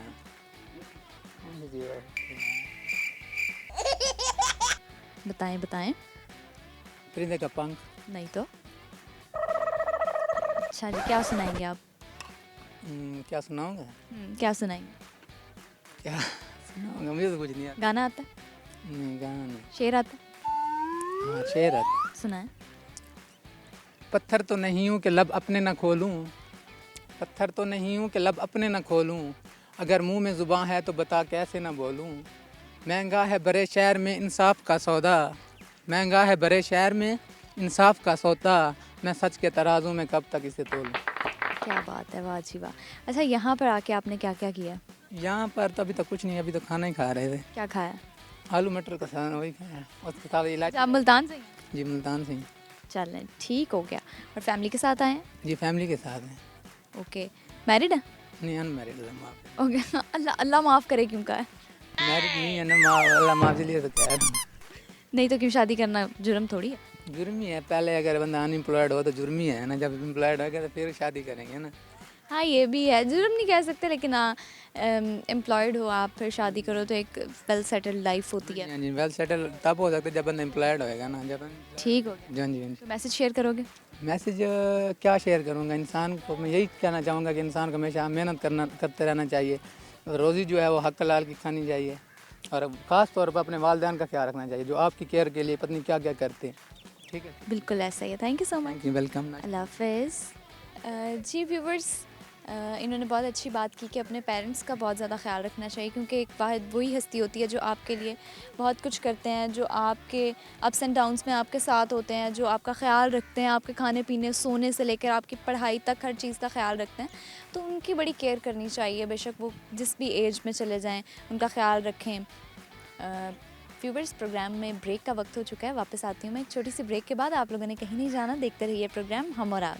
बताएं बताएं। परिंदे का पंख। नहीं तो? अच्छा जी, क्या सुनाएंगे आप? क्या सुनाऊंगा? क्या सुनाएंगे? क्या सुनाऊंगा, मुझे तो कुछ नहीं आता। गाना आता? नहीं गाना नहीं। शेर आता? हाँ शेर आता। सुनाए। पत्थर तो नहीं हूँ कि लब अपने न खोलूँ, पत्थर तो नहीं हूँ कि लब अपने न खोलूँ, अगर मुंह में ज़ुबान है तो बता कैसे न बोलूँ। महंगा है बड़े शहर में इंसाफ का सौदा, महंगा है बड़े शहर में इंसाफ का सौदा, मैं सच के तराजू में कब तक इसे तोलूँ। क्या बात है, वाह जी वाह। अच्छा, यहाँ पर आके आपने क्या क्या किया? यहाँ पर तो अभी तक कुछ नहीं, अभी तो खाना ही खा रहे थे। क्या खाया? आलू मटर का सालन वही खाया, उसके साथ इलाज। आप मुल्तान से हैं? जी मुल्तान से। चलें ठीक हो गया। और फैमिली के साथ आए हैं? जी फैमिली के साथ हैं। ओके, मैरिड है? नहीं अनमैरिड है। माफ। ओके, अल्लाह अल्लाह माफ़ करे, क्यों कहा है? मैरिड नहीं है ना, अल्लाह माफ इसलिए तो कह रहा हूँ। नहीं तो क्यों शादी करना जुर्म थोड़ी है? जुर्म ही है, पहले अगर बंदा अनएम्प्लॉयड हो तो जुर्म ही है ना, जब एम्प्लॉयड हो गया तो फिर शादी करेंगे ना। हाँ ये भी है, जुर्म नहीं कह सकते, लेकिन हाँ एम्प्लॉयड हो आप फिर शादी करो तो एक वेल सेटल्ड लाइफ होती है। हाँ जी, वेल सेटल तब हो सकता है जब बंदा एम्प्लॉयड होएगा ना, जब। ठीक हो गया। जी हाँ जी। तो मैसेज शेयर करोगे? मैसेज क्या शेयर करूँगा, इंसान को मैं यही कहना चाहूँगा कि इंसान को हमेशा मेहनत करते रहना चाहिए। रोज़ी जो है वो हक हलाल की खानी चाहिए और ख़ास तौर पर अपने वालिदैन का ख्याल रखना चाहिए जो आपकी केयर के लिए पत्नी क्या क्या करते हैं। ठीक है, बिल्कुल ऐसा ही है। Thank you so much. Welcome. अल्लाह हाफिज़। जी व्यूवर्स, इन्होंने बहुत अच्छी बात की कि अपने पेरेंट्स का बहुत ज़्यादा ख्याल रखना चाहिए, क्योंकि एक वाहिद वही हस्ती होती है जो आपके लिए बहुत कुछ करते हैं, जो आपके अप्स एंड डाउन्स में आपके साथ होते हैं, जो आपका ख्याल रखते हैं, आपके खाने पीने सोने से लेकर आपकी पढ़ाई तक हर चीज़ का ख्याल रखते हैं। तो उनकी बड़ी केयर करनी चाहिए, बेशक वो जिस भी एज में चले जाएँ उनका ख्याल रखें। व्यूवर्स, प्रोग्राम में ब्रेक का वक्त हो चुका है, वापस आती हूँ मैं एक छोटी सी ब्रेक के बाद। आप लोगों ने कहीं नहीं जाना, देखते रहिए प्रोग्राम हम और आप।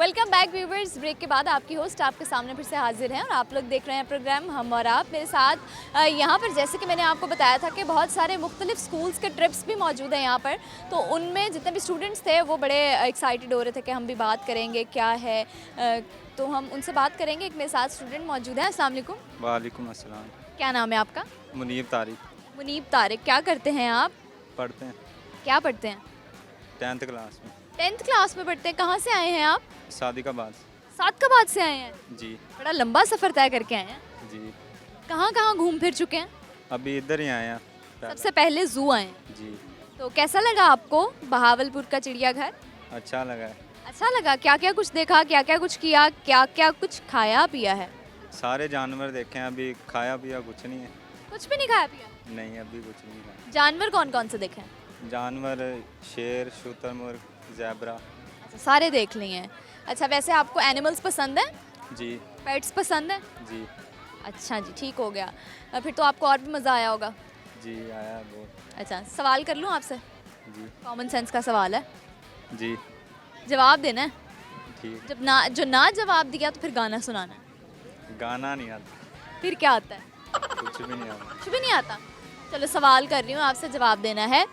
Welcome back viewers. ब्रेक के बाद आपकी होस्ट आपके सामने फिर से हाजिर हैं और आप लोग देख रहे हैं प्रोग्राम हम और आप। मेरे साथ यहाँ पर जैसे कि मैंने आपको बताया था कि बहुत सारे मुख्तलिफ स्कूल्स के ट्रिप्स भी मौजूद हैं यहाँ पर, तो उनमें जितने भी स्टूडेंट्स थे वो बड़े एक्साइटेड हो रहे थे कि हम भी बात करेंगे क्या है, तो हम उनसे बात करेंगे। एक मेरे साथ स्टूडेंट मौजूद है। अस्सलाम वालेकुम। वालेकुम अस्सलाम। क्या नाम है आपका? मुनीब तारिक। मुनीब तारिक। क्या करते हैं आप? पढ़ते हैं। क्या पढ़ते हैं? 10th क्लास में। 10th क्लास में पढ़ते हैं। कहाँ से आए हैं आप? सादिकाबाद। सादिकाबाद से आए हैं? जी। बड़ा लंबा सफ़र तय करके आए हैं। जी। कहाँ कहाँ घूम फिर चुके हैं? अभी इधर ही आए हैं। सबसे पहले ज़ू आए हैं। जी। तो कैसा लगा आपको बहावलपुर का चिड़ियाघर? अच्छा लगा है। अच्छा लगा। क्या क्या कुछ देखा, क्या क्या कुछ किया, क्या क्या कुछ खाया पिया है? सारे जानवर देखे हैं, अभी खाया पिया कुछ नहीं है। कुछ भी नहीं खाया पिया? नहीं, अभी कुछ नहीं खाया। जानवर कौन कौन से देखे हैं? जानवर शेर, शुतुरमुर्ग, ज़ेब्रा। अच्छा, सारे देख लिए हैं। अच्छा, वैसे आपको एनिमल्स पसंद है? जी। पेट्स पसंद है? जी। अच्छा जी, ठीक हो गया। फिर तो आपको और भी मज़ा आया होगा। जी आया बहुत। अच्छा, सवाल कर लूँ आपसे? जी। कॉमन सेंस का सवाल है। जी। जवाब देना है। ठीक। जो ना जवाब दिया तो फिर गाना सुनाना है। गाना नहीं आता। फिर क्या आता है? कुछ भी नहीं आता। कुछ भी नहीं आता। चलो सवाल कर रही हूँ, आपसे जवाब देना है।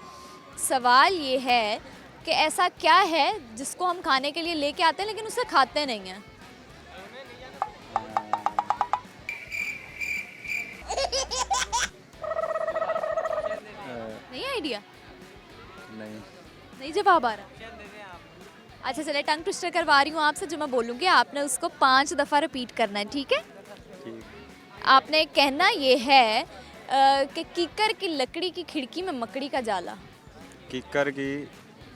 सवाल ये है कि ऐसा क्या है जिसको हम खाने के लिए लेके आते हैं लेकिन उसे खाते नहीं हैं? नहीं आइडिया? नहीं जवाब आ रहा? अच्छा चले, टंग ट्विस्टर करवा रही हूँ आपसे। जो मैं बोलूँगी आपने उसको 5 दफ़ा रिपीट करना है, ठीक है? ठीक। आपने कहना ये है कि कीकर की लकड़ी की खिड़की में मकड़ी का जाला। कीकर की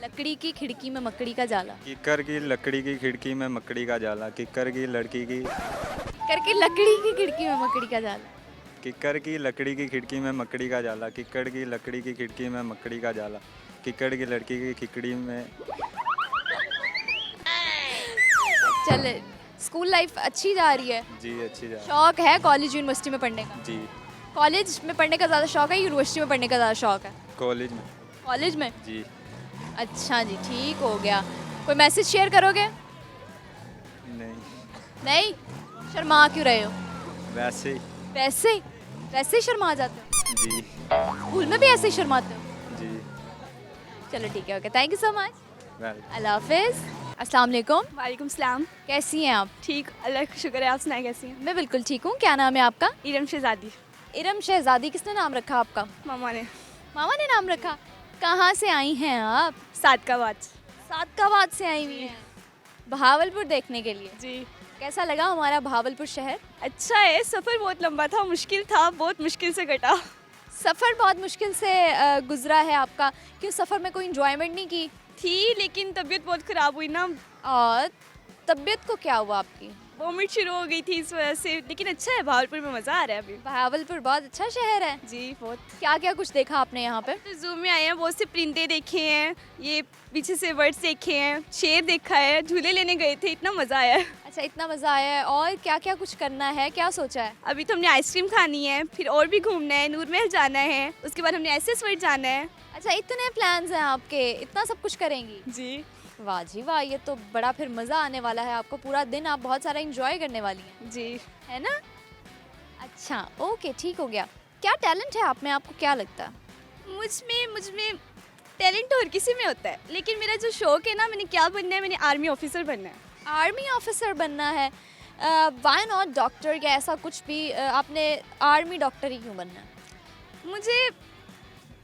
लकड़ी की खिड़की में मकड़ी का जाला। कीकर की लकड़ी की खिड़की में मकड़ी का जाला। कीकर की लड़की की करके लकड़ी की खिड़की में मकड़ी का जाला। किक्कर की लकड़ी की खिड़की में मकड़ी का जाला। किक्कर की लकड़ी की खिड़की में मकड़ी का जाला। किक्कर की लड़की की खिकड़ी में। चल, स्कूल लाइफ अच्छी जा रही है? जी अच्छी जा रही है। शौक है कॉलेज यूनिवर्सिटी में पढ़ने का? जी। कॉलेज में पढ़ने का ज़्यादा शौक है, यूनिवर्सिटी में पढ़ने का ज़्यादा शौक है? कॉलेज में। कॉलेज में? जी। अच्छा जी, ठीक हो गया। कोई मैसेज शेयर करोगे? नहीं। नहीं? शर्मा क्यों रहे हो? वैसे ही। वैसे ही शर्मा जाते हो? जी। स्कूल में भी ऐसे ही शर्माते हो? जी। चलो ठीक है, okay, thank you so much. Welcome. अल्लाह हाफिज़। अस्सलाम वालेकुम। वालेकुम सलाम। कैसी हैं आप? ठीक, अल्लाह का शुक्र है। आप सुनाए कैसी हैं? मैं बिल्कुल ठीक हूँ। क्या नाम है आपका? इरम शहजादी। इरम शहजादी। किसने नाम रखा आपका? मामा ने। मामा ने नाम रखा। कहाँ से आई हैं आप? सादकाबाद। सादकाबाद से आई हुई हैं बहावलपुर देखने के लिए? जी। कैसा लगा हमारा बहावलपुर शहर? अच्छा है। सफ़र बहुत लंबा था, मुश्किल था, बहुत मुश्किल से कटा। सफ़र बहुत मुश्किल से गुजरा है आपका। क्यों, सफ़र में कोई इंजॉयमेंट नहीं की थी? लेकिन तबीयत बहुत ख़राब हुई ना। और तबीयत को क्या हुआ आपकी? वॉमिट शुरू हो गई थी इस वजह से। लेकिन अच्छा है, बहावलपुर में मज़ा आ रहा है अभी। बहावलपुर बहुत अच्छा शहर है। जी बहुत। क्या क्या कुछ देखा आपने यहाँ पे? तो ज़ू में आए हैं, बहुत से परिंदे देखे हैं, ये पीछे से बर्ड्स देखे हैं, शेर देखा है, झूले लेने गए थे, इतना मज़ा आया है। अच्छा, इतना मज़ा आया है। और क्या क्या कुछ करना है, क्या सोचा है? अभी तो हमने आइसक्रीम खानी है, फिर और भी घूमना है, नूर महल जाना है, उसके बाद हमने एसएस वर्ल्ड जाना है। अच्छा, इतने प्लान्स हैं आपके, इतना सब कुछ करेंगी? जी। वाह जी वाह, ये तो बड़ा फिर मज़ा आने वाला है आपको। पूरा दिन आप बहुत सारा एंजॉय करने वाली हैं। जी। है ना? अच्छा ओके, ठीक हो गया। क्या टैलेंट है आप में, आपको क्या लगता है? मुझ में टैलेंट और किसी में होता है, लेकिन मेरा जो शौक है ना, मैंने क्या बनना है, मैंने आर्मी ऑफिसर बनना है। आर्मी ऑफिसर बनना है? व्हाई नॉट डॉक्टर या ऐसा कुछ भी? आपने आर्मी डॉक्टर ही क्यों बनना है? मुझे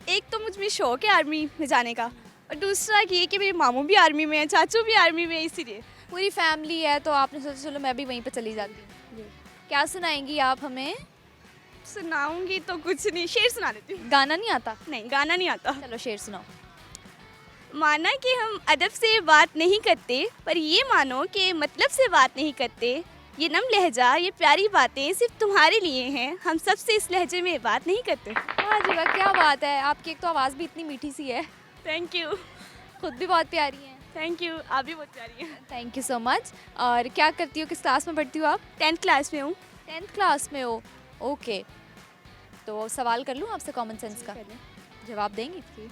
एक तो मुझ में शौक है आर्मी में जाने का, और दूसरा ये कि मेरे मामू भी आर्मी में हैं, चाचू भी आर्मी में हैं, इसीलिए पूरी फैमिली है तो आपने सोचा चलो मैं भी वहीं पे चली जाती हूँ। क्या सुनाएंगी आप हमें? सुनाऊंगी तो कुछ नहीं, शेर सुना देती हूँ। गाना नहीं आता? नहीं, गाना नहीं आता। चलो शेर सुनाओ। माना कि हम अदब से बात नहीं करते, पर ये मानो कि मतलब से बात नहीं करते। ये नम लहजा, ये प्यारी बातें सिर्फ तुम्हारे लिए हैं, हम सबसे इस लहजे में बात नहीं करते। वाह जी वाह, क्या बात है! आपकी एक तो आवाज़ भी इतनी मीठी सी है। Thank you. खुद भी बहुत प्यारी हैं। थैंक यू, आप भी बहुत प्यारी हैं। Thank you so much. और क्या करती हो, किस क्लास में पढ़ती हो आप? 10th क्लास में हूँ। 10th क्लास में हो, ओके। तो सवाल कर लूँ आपसे कॉमन सेंस का? जवाब देंगी?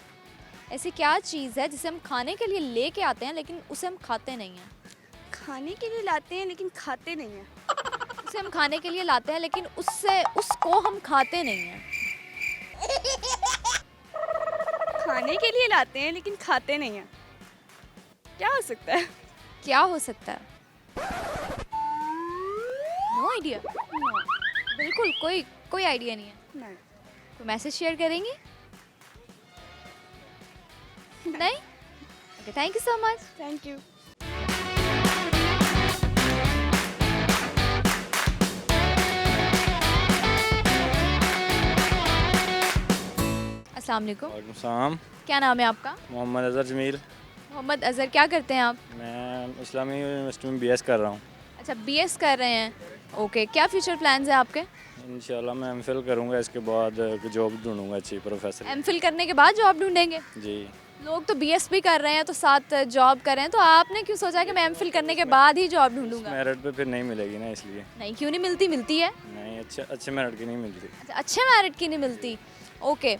ऐसी क्या चीज़ है जिसे हम खाने के लिए लेके आते हैं लेकिन उसे हम खाते नहीं हैं? खाने के लिए लाते हैं लेकिन खाते नहीं हैं। उसे हम खाने के लिए लाते हैं लेकिन उसको हम खाते नहीं हैं। खाने के लिए लाते हैं लेकिन खाते नहीं हैं, क्या हो सकता है? क्या हो सकता है? No idea? बिल्कुल कोई आइडिया नहीं है? नहीं। कोई मैसेज शेयर करेंगी? नहीं? Okay, thank you so much. Thank you. अस्सलाम वालेकुम। वालेकुम सलाम। क्या नाम है आपका? मोहम्मद अज़हर जमील। मोहम्मद अज़हर, क्या करते हैं आप? मैं इस्लामी यूनिवर्सिटी में बीएस कर रहा हूँ। अच्छा, बीएस कर रहे हैं, ओके। क्या फ्यूचर प्लान्स हैं आपके? इंशाल्लाह मैं एमफिल करूँगा, इसके बाद जॉब ढूंढूंगा अच्छी प्रोफेसर। एमफिल करने के बाद जॉब ढूंढेंगे? जी। लोग तो बीएस भी कर रहे हैं तो साथ जॉब कर रहे हैं, तो आपने क्यों सोचा कि मैं एमफिल करने के बाद ही जॉब ढूंढूंगा? मेरिट पे फिर नहीं मिलेगी ना, इसलिए। नहीं, क्यों नहीं मिलती? मिलती है। नहीं, अच्छे मेरिट की नहीं मिलती। अच्छा, अच्छे मेरिट की नहीं मिलती, ओके।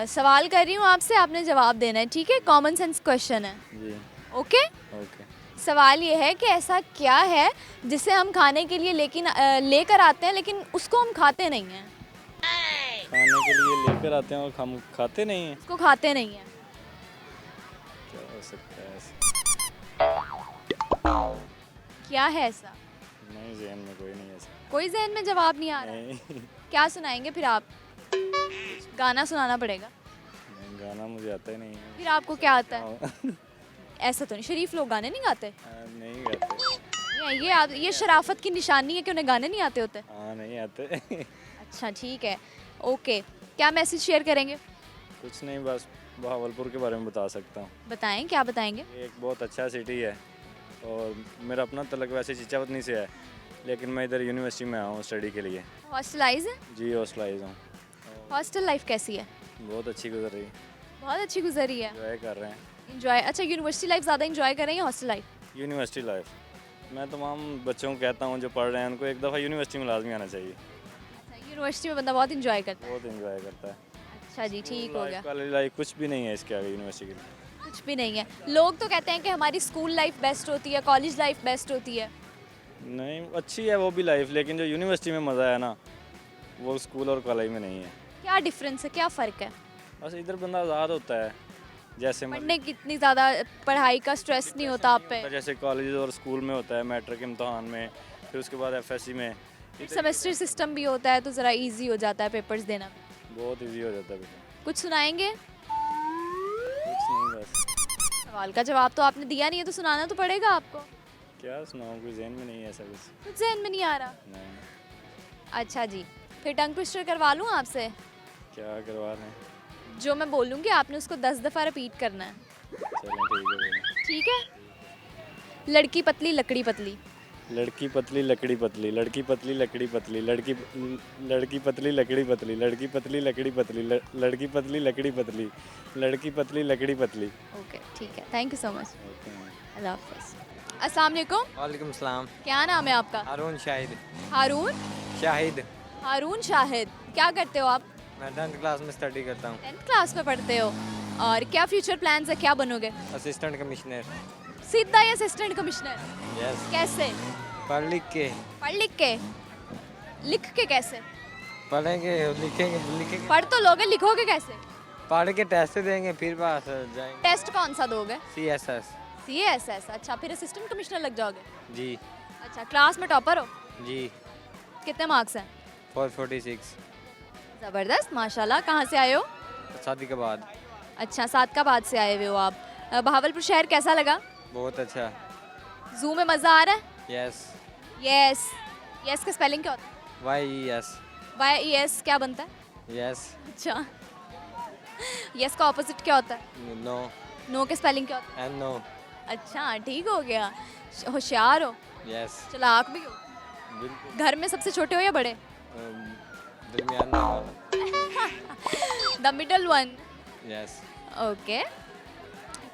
सवाल कर रही हूँ आपसे, आपने जवाब देना है, ठीक है? कॉमन सेंस क्वेश्चन है, जी। ओके? ओके। सवाल ये है कि ऐसा क्या है जिसे हम खाने के लिए लेकर आते हैं लेकिन उसको हम खाते नहीं हैं? खाने के लिए लेकर आते हैं और हम खाते नहीं हैं। उसको खाते नहीं हैं। क्या हो सकता है ऐसा? क्या है ऐसा? नहीं, ज़हन में कोई नहीं ऐसा। कोई जहन में जवाब नहीं आ रहा? नहीं। क्या सुनाएंगे फिर आप? गाना सुनाना पड़ेगा। नहीं, गाना मुझे आता ही नहीं है। फिर आपको क्या आता है? ऐसा तो नहीं, शरीफ लोग गाने नहीं गाते? नहीं गाते। ये शराफत की निशानी है कि उन्हें गाने नहीं आते होते? हाँ, नहीं आते। अच्छा, ठीक है, ओके। क्या मैसेज शेयर करेंगे? कुछ नहीं, बस बहावलपुर के बारे में बता सकता हूँ। बताएं, क्या बताएंगे? ये एक बहुत अच्छा सिटी है और मेरा अपना तलक वैसे चिचावतनी से है, लेकिन मैं इधर यूनिवर्सिटी में आया हूँ स्टडी के लिए। हॉस्टलाइज है? जी, हॉस्टलाइज हूँ। हॉस्टल लाइफ कैसी है? बहुत अच्छी गुजर रही है। बहुत अच्छी गुजरी है। एंजॉय कर रहे हैं। एंजॉय? अच्छा, यूनिवर्सिटी लाइफ ज़्यादा एंजॉय कर रहे हैं या हॉस्टल लाइफ? University life. मैं तमाम बच्चों को कहता हूँ जो पढ़ रहे हैं, उनको एक दफ़ा यूनिवर्सिटी में लाजमी आना चाहिए। अच्छा, यूनिवर्सिटी में बंदा बहुत एंजॉय करता है? बहुत एंजॉय करता है। अच्छा जी, ठीक हो गया। कॉलेज लाइफ कुछ भी नहीं है इसके आगे यूनिवर्सिटी के लिए। कुछ भी नहीं है। लोग तो कहते हैं कि हमारी स्कूल लाइफ बेस्ट होती है, कॉलेज लाइफ बेस्ट होती है। नहीं, अच्छी है वो भी लाइफ, लेकिन जो यूनिवर्सिटी में मज़ा है ना, वो स्कूल और कॉलेज में नहीं है। क्या डिफरेंस है, क्या फ़र्क है? बस इधर बंदा आज़ाद होता है, जैसे पढ़ने की इतनी ज़्यादा पढ़ाई का स्ट्रेस नहीं होता आप पे? जैसे कॉलेज और स्कूल में होता है मैट्रिक इम्तहान में, फिर उसके बाद एफएससी में सेमेस्टर सिस्टम भी होता है तो ज़रा इजी हो जाता है पेपर्स देना। बहुत इजी हो जाता है। कुछ सुनाएंगे? कुछ नहीं, बस सवाल का जवाब तो आपने दिया नहीं है तो सुनाना तो पड़ेगा आपको। क्या सुनाऊँ, कोई ज़हन में नहीं है ऐसा कुछ ज़हन में नहीं आ रहा? नहीं। अच्छा जी, फिर टंग ट्विस्टर करवा लूँ आपसे? क्या करवा रहे हैं? जो मैं बोलूँगी आपने उसको 10 दफ़ा रिपीट करना है। चलो ठीक है? लड़की पतली लकड़ी पतली। लड़की पतली लकड़ी पतली, लड़की पतली लकड़ी पतली, लड़की पतली लकड़ी पतली, लड़की पतली लकड़ी पतली, लड़की पतली लकड़ी पतली, लड़की पतली लकड़ी पतली। ओके, ठीक है, थैंक यू सो मच। अल्लाह हाफ़िज़। अस्सलाम वालेकुम। वालेकुम सलाम। क्या नाम है आपका? हारून शाहिद। हारून शाहिद। हारून शाहिद, क्या करते हो आप? मैं 10th क्लास में स्टडी करता हूँ। 10th क्लास में पढ़ते हो, और क्या फ्यूचर प्लान्स है, क्या बनोगे? Assistant commissioner. सीधा ही असिस्टेंट कमिश्नर? यस। कैसे? पढ़ लिख के। पढ़ लिख के? लिख के कैसे? पढ़ेंगे, लिखेंगे। पढ़ तो लोगे, लिखोगे कैसे? पढ़ के टेस्ट देंगे फिर पास जाएंगे। टेस्ट कौन सा दोगे? CSS। CSS। अच्छा, फिर असिस्टेंट कमिश्नर लग जाओगे? जी। अच्छा, क्लास में टॉपर हो? जी। कितने मार्क्स हैं? 446। ज़बरदस्त, माशाल्लाह। कहाँ से आए हो? शादी के बाद। अच्छा, सादकाबाद से आए हुए हो आप। बहावलपुर शहर कैसा लगा? बहुत अच्छा। जू में मज़ा आ रहा है? यस। यस। यस का स्पेलिंग क्या होता है? YES। YES क्या बनता है? यस। अच्छा। यस का ऑपोजिट क्या होता है? नो। नो के स्पेलिंग क्या होता है? NO। अच्छा, ठीक हो गया। होशियार हो? यस। चालाक भी हो? बिल्कुल। घर में सबसे छोटे हो या बड़े? दरमियाना वाला। The middle one. Yes. Okay.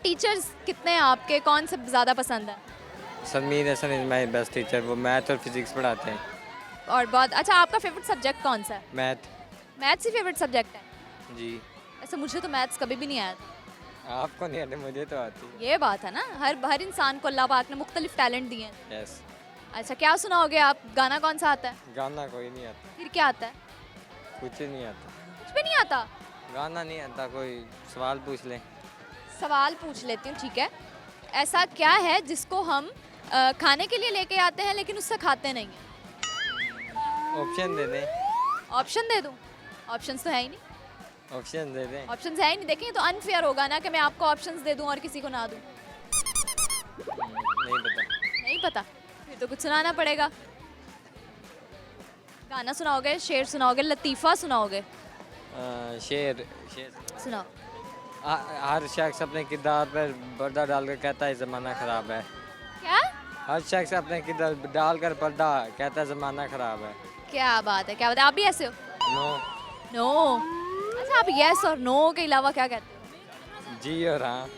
Teachers कितने हैं आपके, कौन से ज़्यादा पसंद है? Salmeen Hasan is my best teacher, वो मैथ और फिजिक्स पढ़ाते हैं। और बहुत अच्छा, आपका फेवरेट सब्जेक्ट कौन सा है? मैथ। मैथ्स ही फेवरेट सब्जेक्ट है? जी। ऐसे मुझे तो मैथ्स कभी भी नहीं आया था। आपको नहीं आते, मुझे तो आती है। ये बात है ना, हर इंसान को अल्लाह पाक ने मुख्तलिफ टैलेंट दिए हैं। यस। अच्छा, क्या सुनाओगे आप? गाना कौन सा आता है? गाना कोई नहीं आता। फिर क्या आता है? कुछ नहीं आता। कुछ भी नहीं आता? गाना नहीं आता, कोई सवाल पूछ लें। सवाल पूछ लेती हूँ, ठीक है। ऐसा क्या है जिसको हम खाने के लिए लेके आते हैं लेकिन उससे खाते नहीं हैं? ऑप्शन दे दें। ऑप्शन दे दूँ? ऑप्शंस तो है ही नहीं। ऑप्शन दे दें। ऑप्शंस है ही नहीं। देखें, तो अनफेयर होगा ना कि मैं आपको ऑप्शंस दे दूँ और किसी को ना दूँ। नहीं पता। नहीं पता? फिर तो कुछ सुनाना पड़ेगा। गाना सुनाओगे, शेर सुनाओगे, लतीफ़ा सुनाओगे? शेर। सुनाओ। हर शख्स अपने किरदार पर पर्दा डालकर कहता है ज़माना ख़राब है। क्या? हर शख्स अपने किरदार डालकर पर्दा कहता है ज़माना ख़राब है। क्या बात है, क्या बात है। आप भी ऐसे हो? नो। नो। अच्छा, आप यस और नो के अलावा क्या कहते हो? जी और हाँ।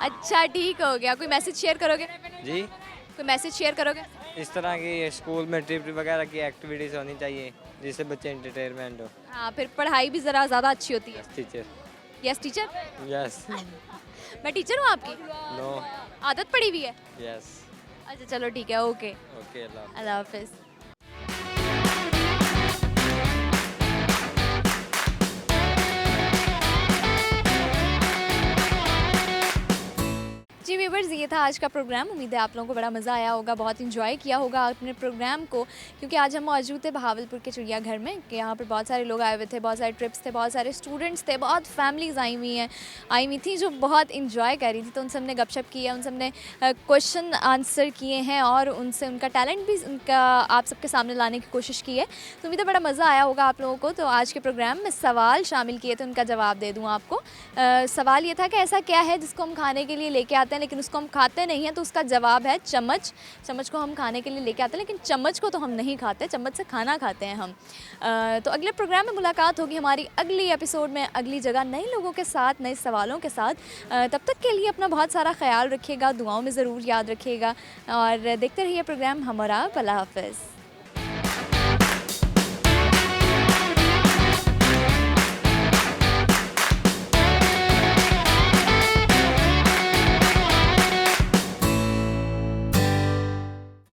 अच्छा, ठीक हो गया। कोई मैसेज शेयर करोगे? जी। कोई मैसेज शेयर करोगे? इस तरह की स्कूल में ट्रिप वगैरह की एक्टिविटीज़ होनी चाहिए जिससे बच्चे एंटरटेनमेंट हो। हाँ, फिर पढ़ाई भी ज़रा ज़्यादा अच्छी होती है। टीचर। Yes teacher? यस। मैं टीचर हूँ आपकी? नो। आदत पड़ी हुई है? यस। अच्छा, चलो ठीक है, ओके। ओके, अल्लाह हाफिज़। जी व्यूवर्स, ये था आज का प्रोग्राम। उम्मीद है आप लोगों को बड़ा मज़ा आया होगा, बहुत इंजॉय किया होगा अपने प्रोग्राम को, क्योंकि आज हम मौजूद थे बहावलपुर के चिड़ियाघर में कि यहाँ पर बहुत सारे लोग आए हुए थे, बहुत सारे ट्रिप्स थे, बहुत सारे स्टूडेंट्स थे, बहुत फैमिलीज़ आई हुई थी जो बहुत इंजॉय कर रही थी। तो उन सब ने गपशप की है, उन सब ने क्वेश्चन आंसर किए हैं और उनसे उनका टैलेंट भी उनका आप सबके सामने लाने की कोशिश की है। तो उम्मीद है बड़ा मज़ा आया होगा आप लोगों को। तो आज के प्रोग्राम में सवाल शामिल किए थे, उनका जवाब दे दूँ आपको। सवाल ये था कि ऐसा क्या है जिसको हम खाने के लिए लेके आते हैं लेकिन उसको हम खाते नहीं हैं? तो उसका जवाब है चम्मच। चम्मच को हम खाने के लिए लेके आते हैं लेकिन चम्मच को तो हम नहीं खाते, चम्मच से खाना खाते हैं हम। तो अगले प्रोग्राम में मुलाकात होगी हमारी अगली एपिसोड में, अगली जगह, नए लोगों के साथ, नए सवालों के साथ। तब तक के लिए अपना बहुत सारा ख्याल रखिएगा, दुआओं में ज़रूर याद रखिएगा और देखते रहिए प्रोग्राम हम और आप। अल्लाह हाफ़िज़।